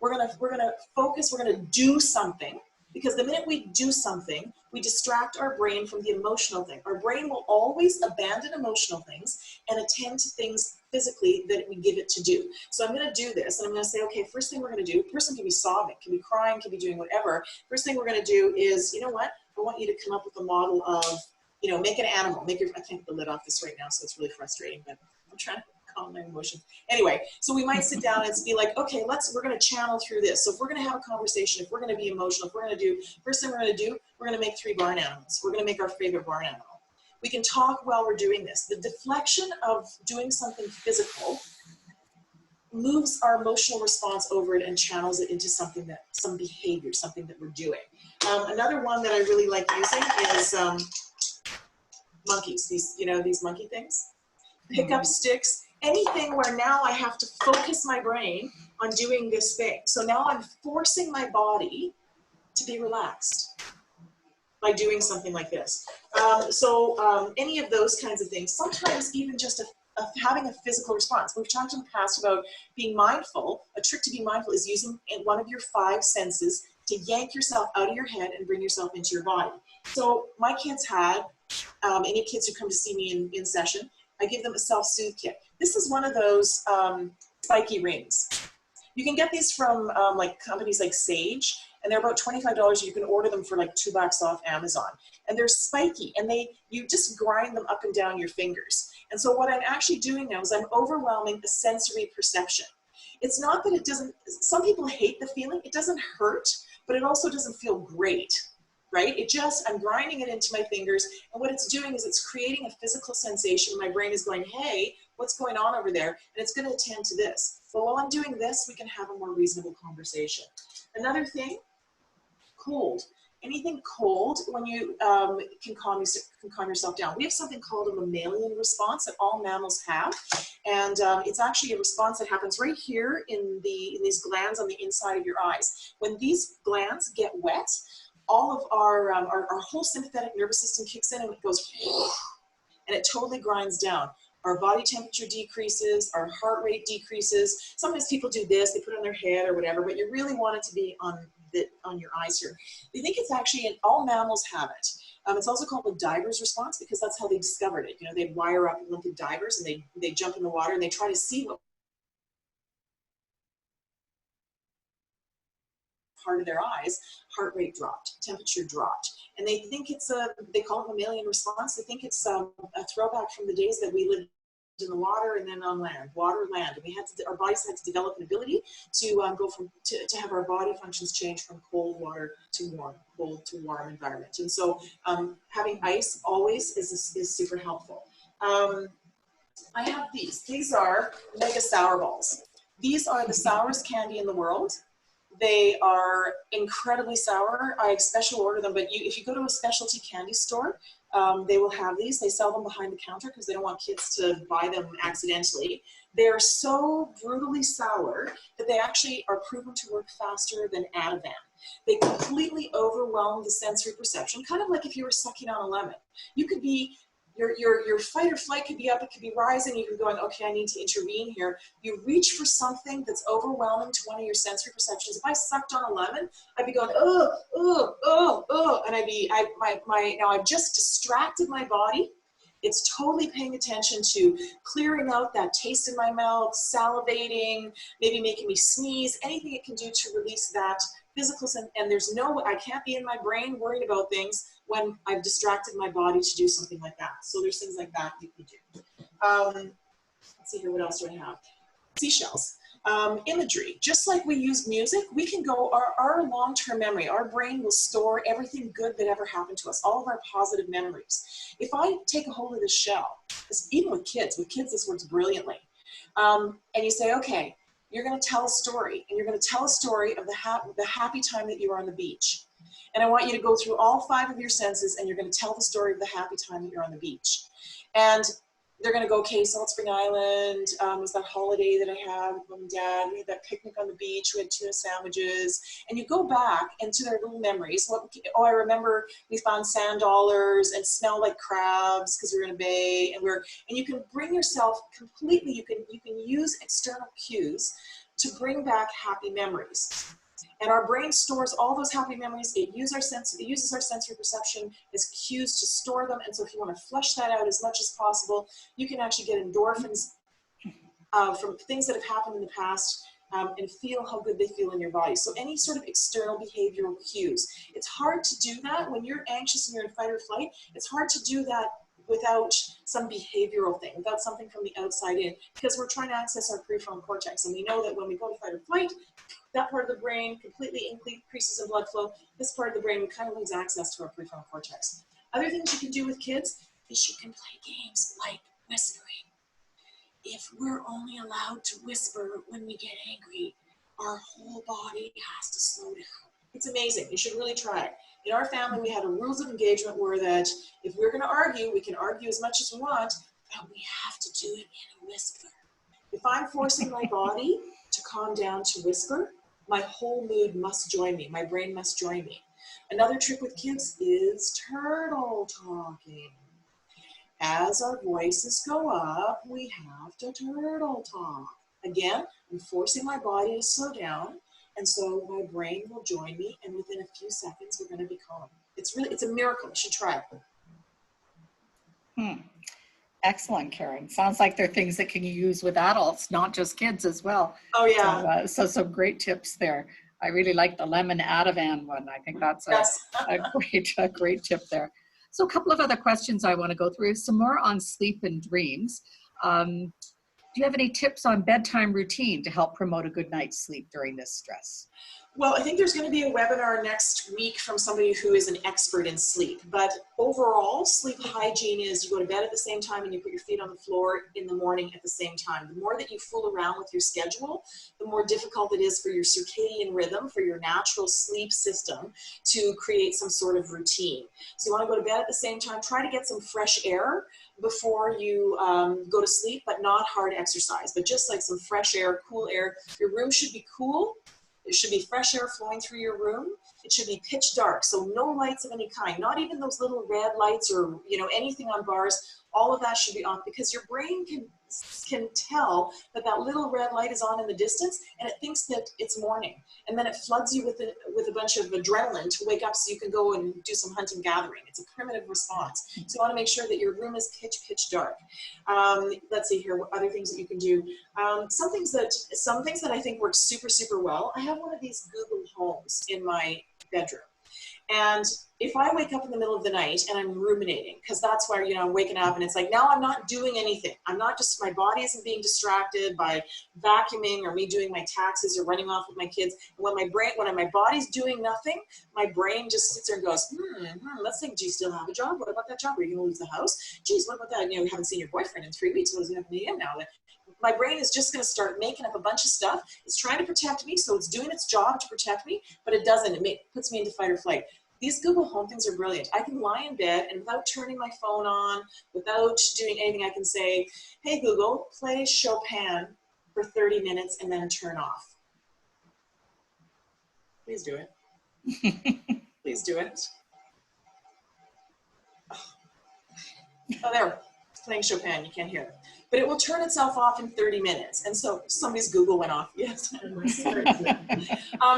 S2: We're gonna focus, we're gonna do something. Because the minute we do something, we distract our brain from the emotional thing. Our brain will always abandon emotional things and attend to things physically that we give it to do. So I'm going to do this, and I'm going to say, okay, first thing we're going to do, person can be sobbing, can be crying, can be doing whatever. First thing we're going to do is, you know what? I want you to come up with a model of, make an animal. I can't get the lid off this right now, so it's really frustrating, but I'm trying to calm my emotions. Anyway, so we might sit down and be like, okay, we're going to channel through this. So if we're going to have a conversation, if we're going to be emotional, if we're going to do, first thing we're going to do, we're going to make 3 barn animals. We're going to make our favorite barn animal. We can talk while we're doing this. The deflection of doing something physical moves our emotional response over it and channels it into some behavior, something that we're doing. Another one that I really like using is monkeys. These monkey things. Pick up sticks, anything where now I have to focus my brain on doing this thing. So now I'm forcing my body to be relaxed by doing something like this. Any of those kinds of things, sometimes even just having a physical response. We've talked in the past about being mindful. A trick to be mindful is using one of your 5 senses to yank yourself out of your head and bring yourself into your body. So my kids had, any kids who come to see me in session, I give them a self-soothe kit. This is one of those spiky rings. You can get these from like companies like Sage, and they're about $25. You can order them for like $2 off Amazon. And they're spiky, and you just grind them up and down your fingers. And so what I'm actually doing now is I'm overwhelming the sensory perception. It's not that it doesn't, some people hate the feeling. It doesn't hurt, but it also doesn't feel great, right? I'm grinding it into my fingers, and what it's doing is it's creating a physical sensation. My brain is going, hey, what's going on over there? And it's going to attend to this. But while I'm doing this, we can have a more reasonable conversation. Another thing, cold. Anything cold, when you can calm yourself down. We have something called a mammalian response that all mammals have, and it's actually a response that happens right here in these glands on the inside of your eyes. When these glands get wet, all of our whole sympathetic nervous system kicks in, and it goes, and it totally grinds down. Our body temperature decreases, our heart rate decreases. Sometimes people do this, they put it on their head or whatever, but you really want it to be on your eyes here. They think it's actually, all mammals have it. It's also called the diver's response because that's how they discovered it. They'd wire up Olympic divers, and they jump in the water and they try to see what part of their eyes, heart rate dropped, temperature dropped. And they think they call it mammalian response. They think it's a throwback from the days that we lived in the water and then on land, water, land. And our bodies had to develop an ability to go to have our body functions change from cold water to warm, cold to warm environment. And so having ice always is super helpful. I have these. These are mega sour balls. These are the sourest candy in the world. They are incredibly sour. I special order them, but if you go to a specialty candy store, they will have these. They sell them behind the counter because they don't want kids to buy them accidentally. They're so brutally sour that they actually are proven to work faster than Ativan. They completely overwhelm the sensory perception, kind of like if you were sucking on a lemon. You could be, your fight or flight could be up, it could be rising, you could be going, okay, I need to intervene here. You reach for something that's overwhelming to one of your sensory perceptions. If I sucked on a lemon, I'd be going, oh, oh, oh, oh, and now I've just distracted my body. It's totally paying attention to clearing out that taste in my mouth, salivating, maybe making me sneeze, anything it can do to release that physical sense. And I can't be in my brain worried about things when I've distracted my body to do something like that. So there's things like that you can do. Let's see here, what else do I have? Seashells. Imagery. Just like we use music, we can go, our long-term memory, our brain will store everything good that ever happened to us, all of our positive memories. If I take a hold of this shell, even with kids this works brilliantly. And you say, okay, you're going to tell a story, and you're going to tell a story of the happy time that you were on the beach. And I want you to go through all 5 of your senses, and you're going to tell the story of the happy time that you're on the beach. And they're going to go, okay, Salt Spring Island was that holiday that I had with Mom and Dad. We had that picnic on the beach. We had tuna sandwiches. And you go back into their little memories. I remember we found sand dollars and smelled like crabs because we were in a bay. And you can bring yourself completely, you can use external cues to bring back happy memories. And our brain stores all those happy memories. It uses our sensory perception as cues to store them. And so if you want to flush that out as much as possible, you can actually get endorphins from things that have happened in the past and feel how good they feel in your body. So any sort of external behavioral cues. It's hard to do that when you're anxious and you're in fight or flight. It's hard to do that without some behavioral thing, without something from the outside in, because we're trying to access our prefrontal cortex. And we know that when we go to fight or flight, that part of the brain completely increases in blood flow. This part of the brain, we kind of lose access to our prefrontal cortex. Other things you can do with kids is you can play games like whispering. If we're only allowed to whisper when we get angry, our whole body has to slow down. It's amazing. You should really try it. In our family, we had a rules of engagement where that if we're going to argue, we can argue as much as we want, but we have to do it in a whisper. If I'm forcing my body to calm down to whisper, my whole mood must join me. My brain must join me. Another trick with kids is turtle talking. As our voices go up, we have to turtle talk. Again, I'm forcing my body to slow down, and so my brain will join me, and within a few seconds, we're going to be calm. It's a miracle. You should try it.
S1: Excellent, Karin. Sounds like they're things that can you use with adults, not just kids as well.
S2: Oh, yeah.
S1: So some great tips there. I really like the lemon Ativan one. I think that's a great tip there. So a couple of other questions I want to go through. Some more on sleep and dreams. Do you have any tips on bedtime routine to help promote a good night's sleep during this stress?
S2: Well, I think there's going to be a webinar next week from somebody who is an expert in sleep. But overall, sleep hygiene is you go to bed at the same time and you put your feet on the floor in the morning at the same time. The more that you fool around with your schedule, the more difficult it is for your circadian rhythm, for your natural sleep system to create some sort of routine. So you want to go to bed at the same time. Try to get some fresh air before you go to sleep, but not hard exercise, but just like some fresh air, cool air. Your room should be cool. It should be fresh air flowing through your room. It should be pitch dark, so no lights of any kind, not even those little red lights or anything on bars. All of that should be off because your brain can tell that that little red light is on in the distance, and it thinks that it's morning, and then it floods you with a bunch of adrenaline to wake up so you can go and do some hunting gathering. It's a primitive response. So you want to make sure that your room is pitch dark. Let's see here, what other things that you can do. Some things that I think work super well. I have one of these Google Homes in my bedroom. And if I wake up in the middle of the night and I'm ruminating, because that's where, I'm waking up and it's like, now I'm not doing anything. My body isn't being distracted by vacuuming or me doing my taxes or running off with my kids. And when my body's doing nothing, my brain just sits there and goes, let's think, do you still have a job? What about that job? Are you going to lose the house? Geez, what about that? You haven't seen your boyfriend in 3 weeks. What is happening to him now? My brain is just going to start making up a bunch of stuff. It's trying to protect me, so it's doing its job to protect me, but it doesn't. It puts me into fight or flight. These Google Home things are brilliant. I can lie in bed and without turning my phone on, without doing anything, I can say, hey Google, play Chopin for 30 minutes and then turn off. Please do it. Please do it. Oh, there, it's playing Chopin, you can't hear it. But it will turn itself off in 30 minutes. And so somebody's Google went off. Yes.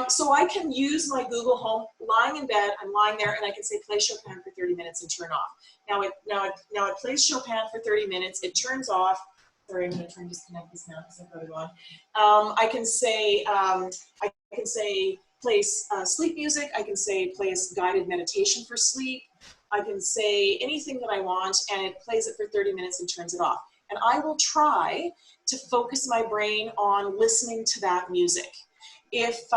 S2: So I can use my Google Home lying in bed. I'm lying there and I can say, play Chopin for 30 minutes and turn off. Now it plays Chopin for 30 minutes. It turns off. Sorry, I'm going to try and disconnect this now because I've got to go on. I can say, play sleep music. I can say, play guided meditation for sleep. I can say anything that I want and it plays it for 30 minutes and turns it off. And I will try to focus my brain on listening to that music. If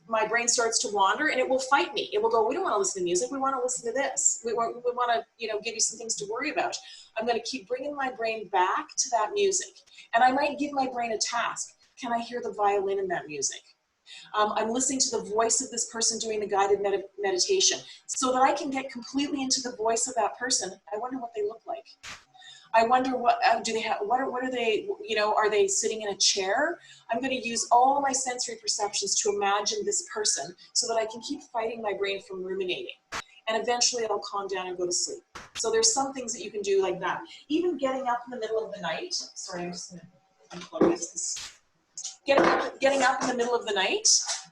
S2: my brain starts to wander, and it will fight me, it will go, we don't want to listen to music, we want to listen to this. We want to, give you some things to worry about. I'm going to keep bringing my brain back to that music. And I might give my brain a task. Can I hear the violin in that music? I'm listening to the voice of this person doing the guided meditation so that I can get completely into the voice of that person. I wonder what they look like. I wonder what do they have? What are they? Are they sitting in a chair? I'm going to use all my sensory perceptions to imagine this person so that I can keep fighting my brain from ruminating. And eventually I'll calm down and go to sleep. So there's some things that you can do like that. Even getting up in the middle of the night. Sorry, I'm just going to unplug this. Getting up in the middle of the night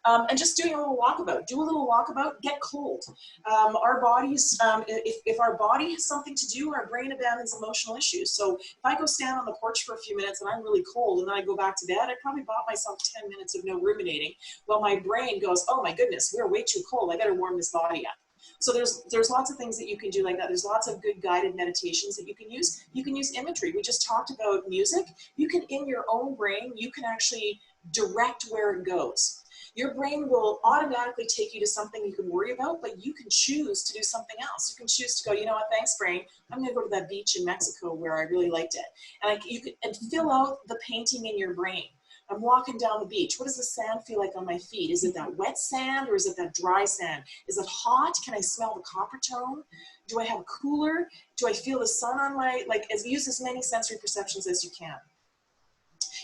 S2: and just doing a little walkabout. Do a little walkabout, get cold. Our bodies, if our body has something to do, our brain abandons emotional issues. So if I go stand on the porch for a few minutes and I'm really cold and then I go back to bed, I probably bought myself 10 minutes of no ruminating while my brain goes, oh my goodness, we're way too cold. I better warm this body up. So there's lots of things that you can do like that. There's lots of good guided meditations that you can use. You can use imagery. We just talked about music. You can, in your own brain, you can actually direct where it goes. Your brain will automatically take you to something you can worry about, but you can choose to do something else. You can choose to go, you know what, thanks, brain. I'm going to go to that beach in Mexico where I really liked it. And you could fill out the painting in your brain. I'm walking down the beach. What does the sand feel like on my feet? Is it that wet sand or is it that dry sand? Is it hot? Can I smell the copper tone? Do I have a cooler? Do I feel the sun on my, use as many sensory perceptions as you can.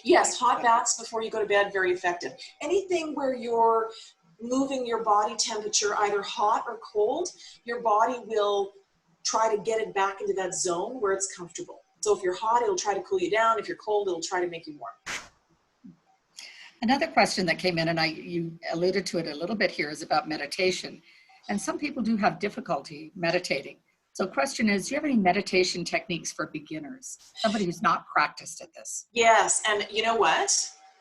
S2: Yes, hot baths before you go to bed, very effective. Anything where you're moving your body temperature either hot or cold, your body will try to get it back into that zone where it's comfortable. So if you're hot, it'll try to cool you down. If you're cold, it'll try to make you warm.
S1: Another question that came in, and you alluded to it a little bit here, is about meditation. And some people do have difficulty meditating. So the question is, do you have any meditation techniques for beginners? Somebody who's not practiced at this.
S2: Yes, and you know what?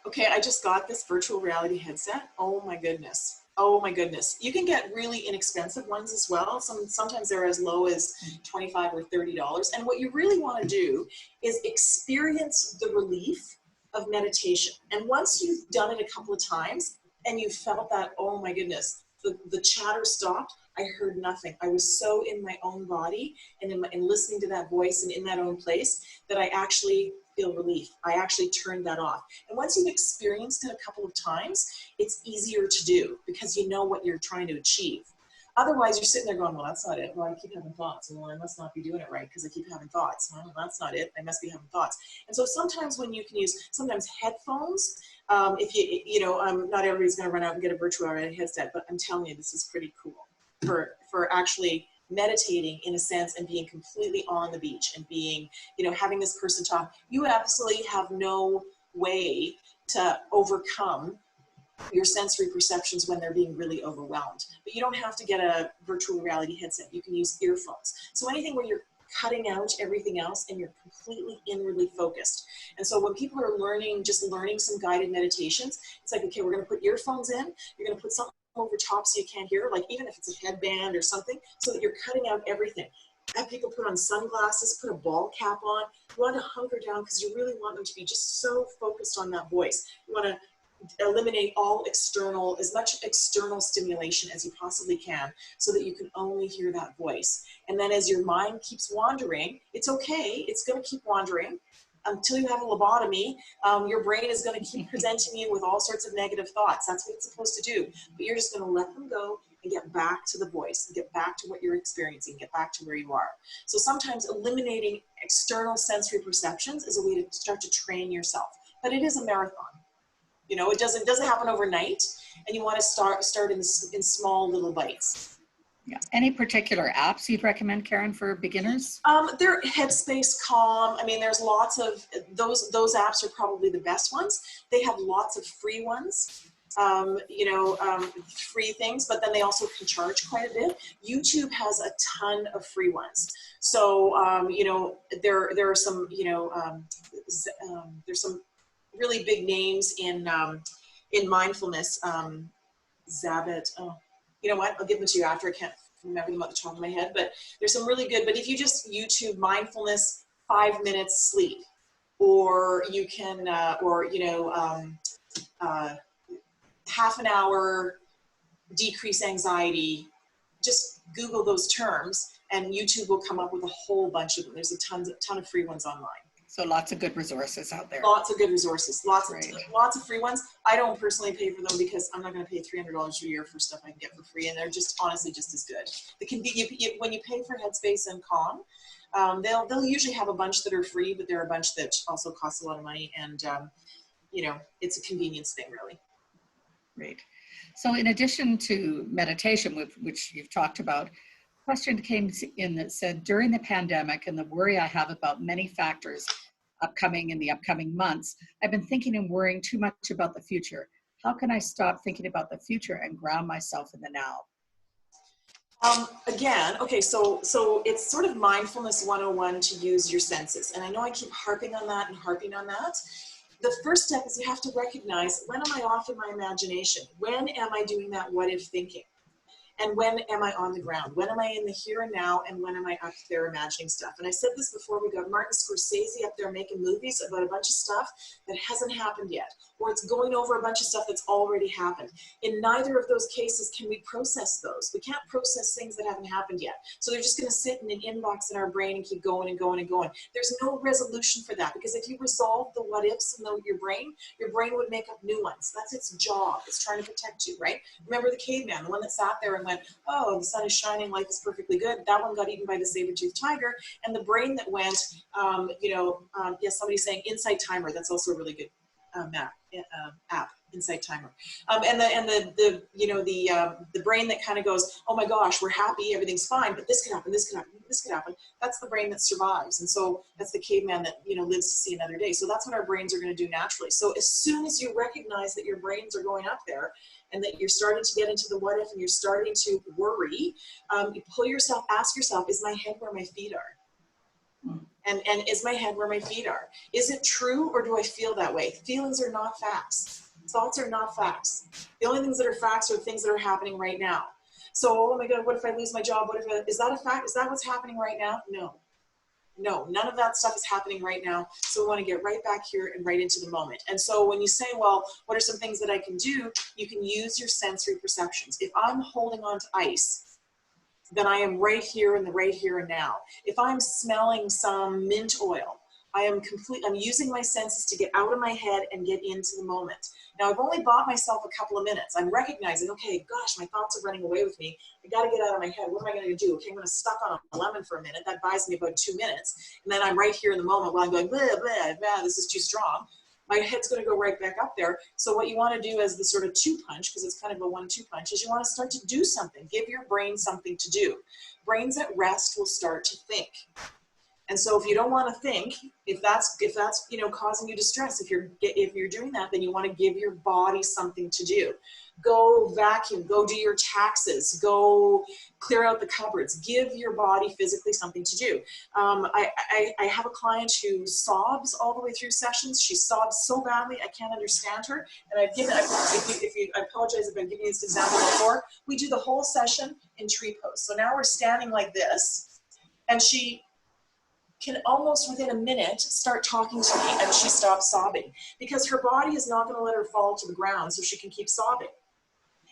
S2: Okay, I just got this virtual reality headset. Oh my goodness. Oh my goodness. You can get really inexpensive ones as well. Sometimes they're as low as $25 or $30. And what you really want to do is experience the relief of meditation. And once you've done it a couple of times and you felt that, oh my goodness, the chatter stopped, I heard nothing. I was so in my own body and in listening to that voice and in that own place that I actually feel relief. I actually turned that off. And once you've experienced it a couple of times, it's easier to do because you know what you're trying to achieve. Otherwise, you're sitting there going, well, that's not it. Well, I keep having thoughts. Well, I must not be doing it right because I keep having thoughts. Well, that's not it. I must be having thoughts. And so sometimes when you can use, sometimes headphones, not everybody's going to run out and get a virtual reality headset, but I'm telling you, this is pretty cool for actually meditating in a sense and being completely on the beach and being, having this person talk. You absolutely have no way to overcome your sensory perceptions when they're being really overwhelmed. But you don't have to get a virtual reality headset. You can use earphones. So anything where you're cutting out everything else and you're completely inwardly focused. And so when people are learning some guided meditations, it's like, okay, we're going to put earphones in. You're going to put something over top so you can't hear, like even if it's a headband or something, so that you're cutting out everything. Have people put on sunglasses, put a ball cap on. You want to hunker down because you really want them to be just so focused on that voice. You want to eliminate as much external stimulation as you possibly can so that you can only hear that voice. And then as your mind keeps wandering, it's okay, it's going to keep wandering until you have a lobotomy. Your brain is going to keep presenting you with all sorts of negative thoughts. That's what it's supposed to do. But you're just going to let them go and get back to the voice, and get back to what you're experiencing, get back to where you are. So sometimes eliminating external sensory perceptions is a way to start to train yourself. But it is a marathon. It doesn't happen overnight, and you want to start in small little bites.
S1: Yeah. Any particular apps you'd recommend, Karin, for beginners?
S2: They're Headspace, Calm. I mean, there's lots of those apps are probably the best ones. They have lots of free ones, free things, but then they also can charge quite a bit. YouTube has a ton of free ones. So, there are some, there's some really big names in mindfulness. Zabit. Oh, you know what? I'll give them to you after. I can't remember them off the top of my head, but there's some really good. But if you just YouTube mindfulness 5 minutes sleep, or you can, half an hour decrease anxiety, just Google those terms, and YouTube will come up with a whole bunch of them. There's a ton of free ones online.
S1: So lots of good resources out there.
S2: Lots of good resources, lots of free ones. I don't personally pay for them because I'm not going to pay $300 a year for stuff I can get for free, and they're just honestly just as good. When you pay for Headspace and Calm, they'll usually have a bunch that are free, but there are a bunch that also cost a lot of money, and it's a convenience thing, really.
S1: Great. So in addition to meditation, which you've talked about, a question came in that said, during the pandemic and the worry I have about many factors in the upcoming months, I've been thinking and worrying too much about the future. How can I stop thinking about the future and ground myself in the now?
S2: Okay, so it's sort of mindfulness 101 to use your senses. And I know I keep harping on that. The first step is you have to recognize, when am I off in my imagination? When am I doing that what if thinking? And when am I on the ground? When am I in the here and now? And when am I up there imagining stuff? And I said this before, we got Martin Scorsese up there making movies about a bunch of stuff that hasn't happened yet, or it's going over a bunch of stuff that's already happened. In neither of those cases can we process those. We can't process things that haven't happened yet. So they're just going to sit in an inbox in our brain and keep going and going and going. There's no resolution for that, because if you resolve the what ifs in your brain would make up new ones. That's its job. It's trying to protect you, right? Remember the caveman, the one that sat there and went, oh, the sun is shining, life is perfectly good. That one got eaten by the saber-toothed tiger. And the brain that went, yes, somebody's saying Insight Timer. That's also a really good app, Insight Timer. And the brain that kind of goes, oh my gosh, we're happy, everything's fine, but this could happen, this could happen, this could happen. That's the brain that survives. And so that's the caveman that, lives to see another day. So that's what our brains are going to do naturally. So as soon as you recognize that your brains are going up there and that you're starting to get into the what if and you're starting to worry, you pull yourself, ask yourself, is my head where my feet are? And is my head where my feet are? Is it true, or do I feel that way? Feelings are not facts. Thoughts are not facts. The only things that are facts are things that are happening right now. So, oh my God, what if I lose my job? Is that a fact? Is that what's happening right now? No, none of that stuff is happening right now. So we want to get right back here and right into the moment. And so when you say, well, what are some things that I can do? You can use your sensory perceptions. If I'm holding on to ice, then I am right here in the right here and now. If I'm smelling some mint oil, I'm using my senses to get out of my head and get into the moment. Now, I've only bought myself a couple of minutes. I'm recognizing, okay, gosh, my thoughts are running away with me. I got to get out of my head. What am I going to do? Okay, I'm going to stuck on a lemon for a minute. That buys me about 2 minutes. And then I'm right here in the moment while I'm going, blah, blah, blah, this is too strong. My head's going to go right back up there. So what you want to do as the sort of 2-punch, because it's kind of a 1-2 punch, is you want to start to do something. Give your brain something to do. Brains at rest will start to think. And so if you don't want to think, if that's causing you distress, if you're doing that, then you want to give your body something to do. Go vacuum, go do your taxes, go clear out the cupboards, give your body physically something to do. I have a client who sobs all the way through sessions. She sobs so badly, I can't understand her. And I apologize if I've given you this example before. We do the whole session in tree pose. So now we're standing like this, and she can almost within a minute start talking to me, and she stops sobbing because her body is not going to let her fall to the ground so she can keep sobbing.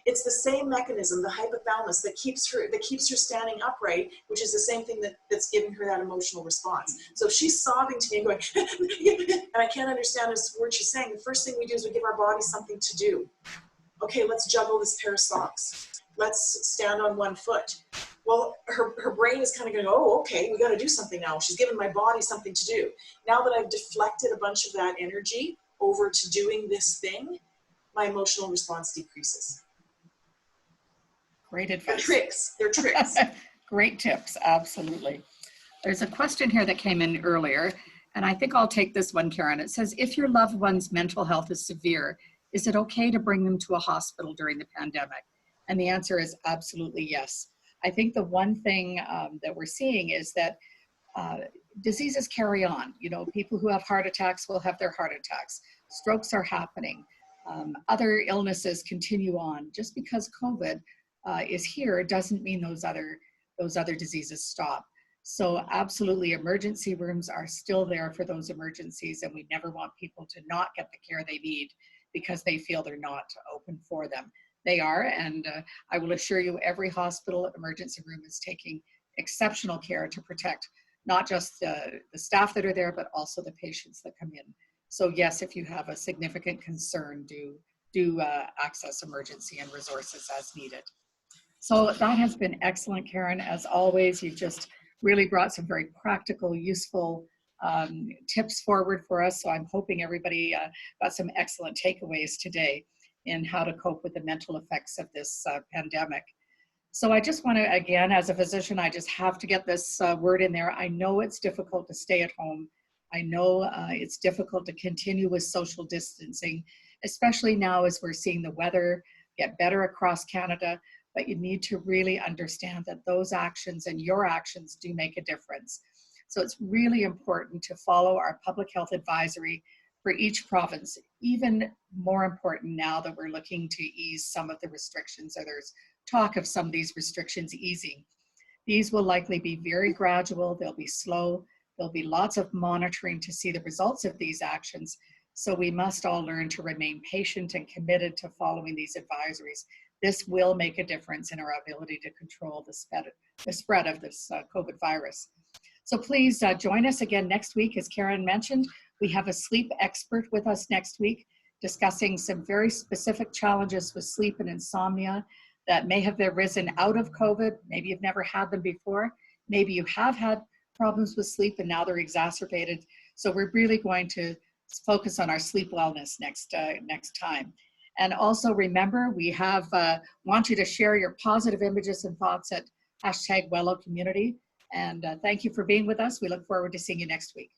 S2: It's the same mechanism, the hypothalamus, that keeps her standing upright, which is the same thing that's giving her that emotional response. So if she's sobbing to me and going, and I can't understand a word she's saying, the first thing we do is we give our body something to do. Okay, let's juggle this pair of socks. Let's stand on one foot. Well, her brain is kind of going, oh, okay, we got to do something now. She's given my body something to do. Now that I've deflected a bunch of that energy over to doing this thing, my emotional response decreases.
S1: Great advice.
S2: They're tricks.
S1: Great tips, absolutely. There's a question here that came in earlier, and I think I'll take this one, Karin. It says, if your loved one's mental health is severe, is it okay to bring them to a hospital during the pandemic? And the answer is absolutely yes. I think the one thing that we're seeing is that diseases carry on. People who have heart attacks will have their heart attacks. Strokes are happening. Other illnesses continue on. Just because COVID is here doesn't mean those other diseases stop. So absolutely, emergency rooms are still there for those emergencies, and we never want people to not get the care they need because they feel they're not open for them. They are, and I will assure you every hospital emergency room is taking exceptional care to protect not just the staff that are there, but also the patients that come in. So yes, if you have a significant concern, do access emergency and resources as needed. So that has been excellent, Karin. As always, you've just really brought some very practical, useful tips forward for us. So I'm hoping everybody got some excellent takeaways today in how to cope with the mental effects of this pandemic. So I just want to, again, as a physician, I just have to get this word in there. I know it's difficult to stay at home. I know it's difficult to continue with social distancing, especially now as we're seeing the weather get better across Canada, but you need to really understand that those actions and your actions do make a difference. So it's really important to follow our public health advisory for each province, even more important now that we're looking to ease some of the restrictions, or there's talk of some of these restrictions easing. These will likely be very gradual, they'll be slow, there'll be lots of monitoring to see the results of these actions. So we must all learn to remain patient and committed to following these advisories. This will make a difference in our ability to control the spread of this COVID virus. So please join us again next week. As Karin mentioned, we have a sleep expert with us next week discussing some very specific challenges with sleep and insomnia that may have arisen out of COVID. Maybe you've never had them before. Maybe you have had problems with sleep and now they're exacerbated. So we're really going to focus on our sleep wellness next time. And also remember, we want you to share your positive images and thoughts at #WellowCommunity. And thank you for being with us. We look forward to seeing you next week.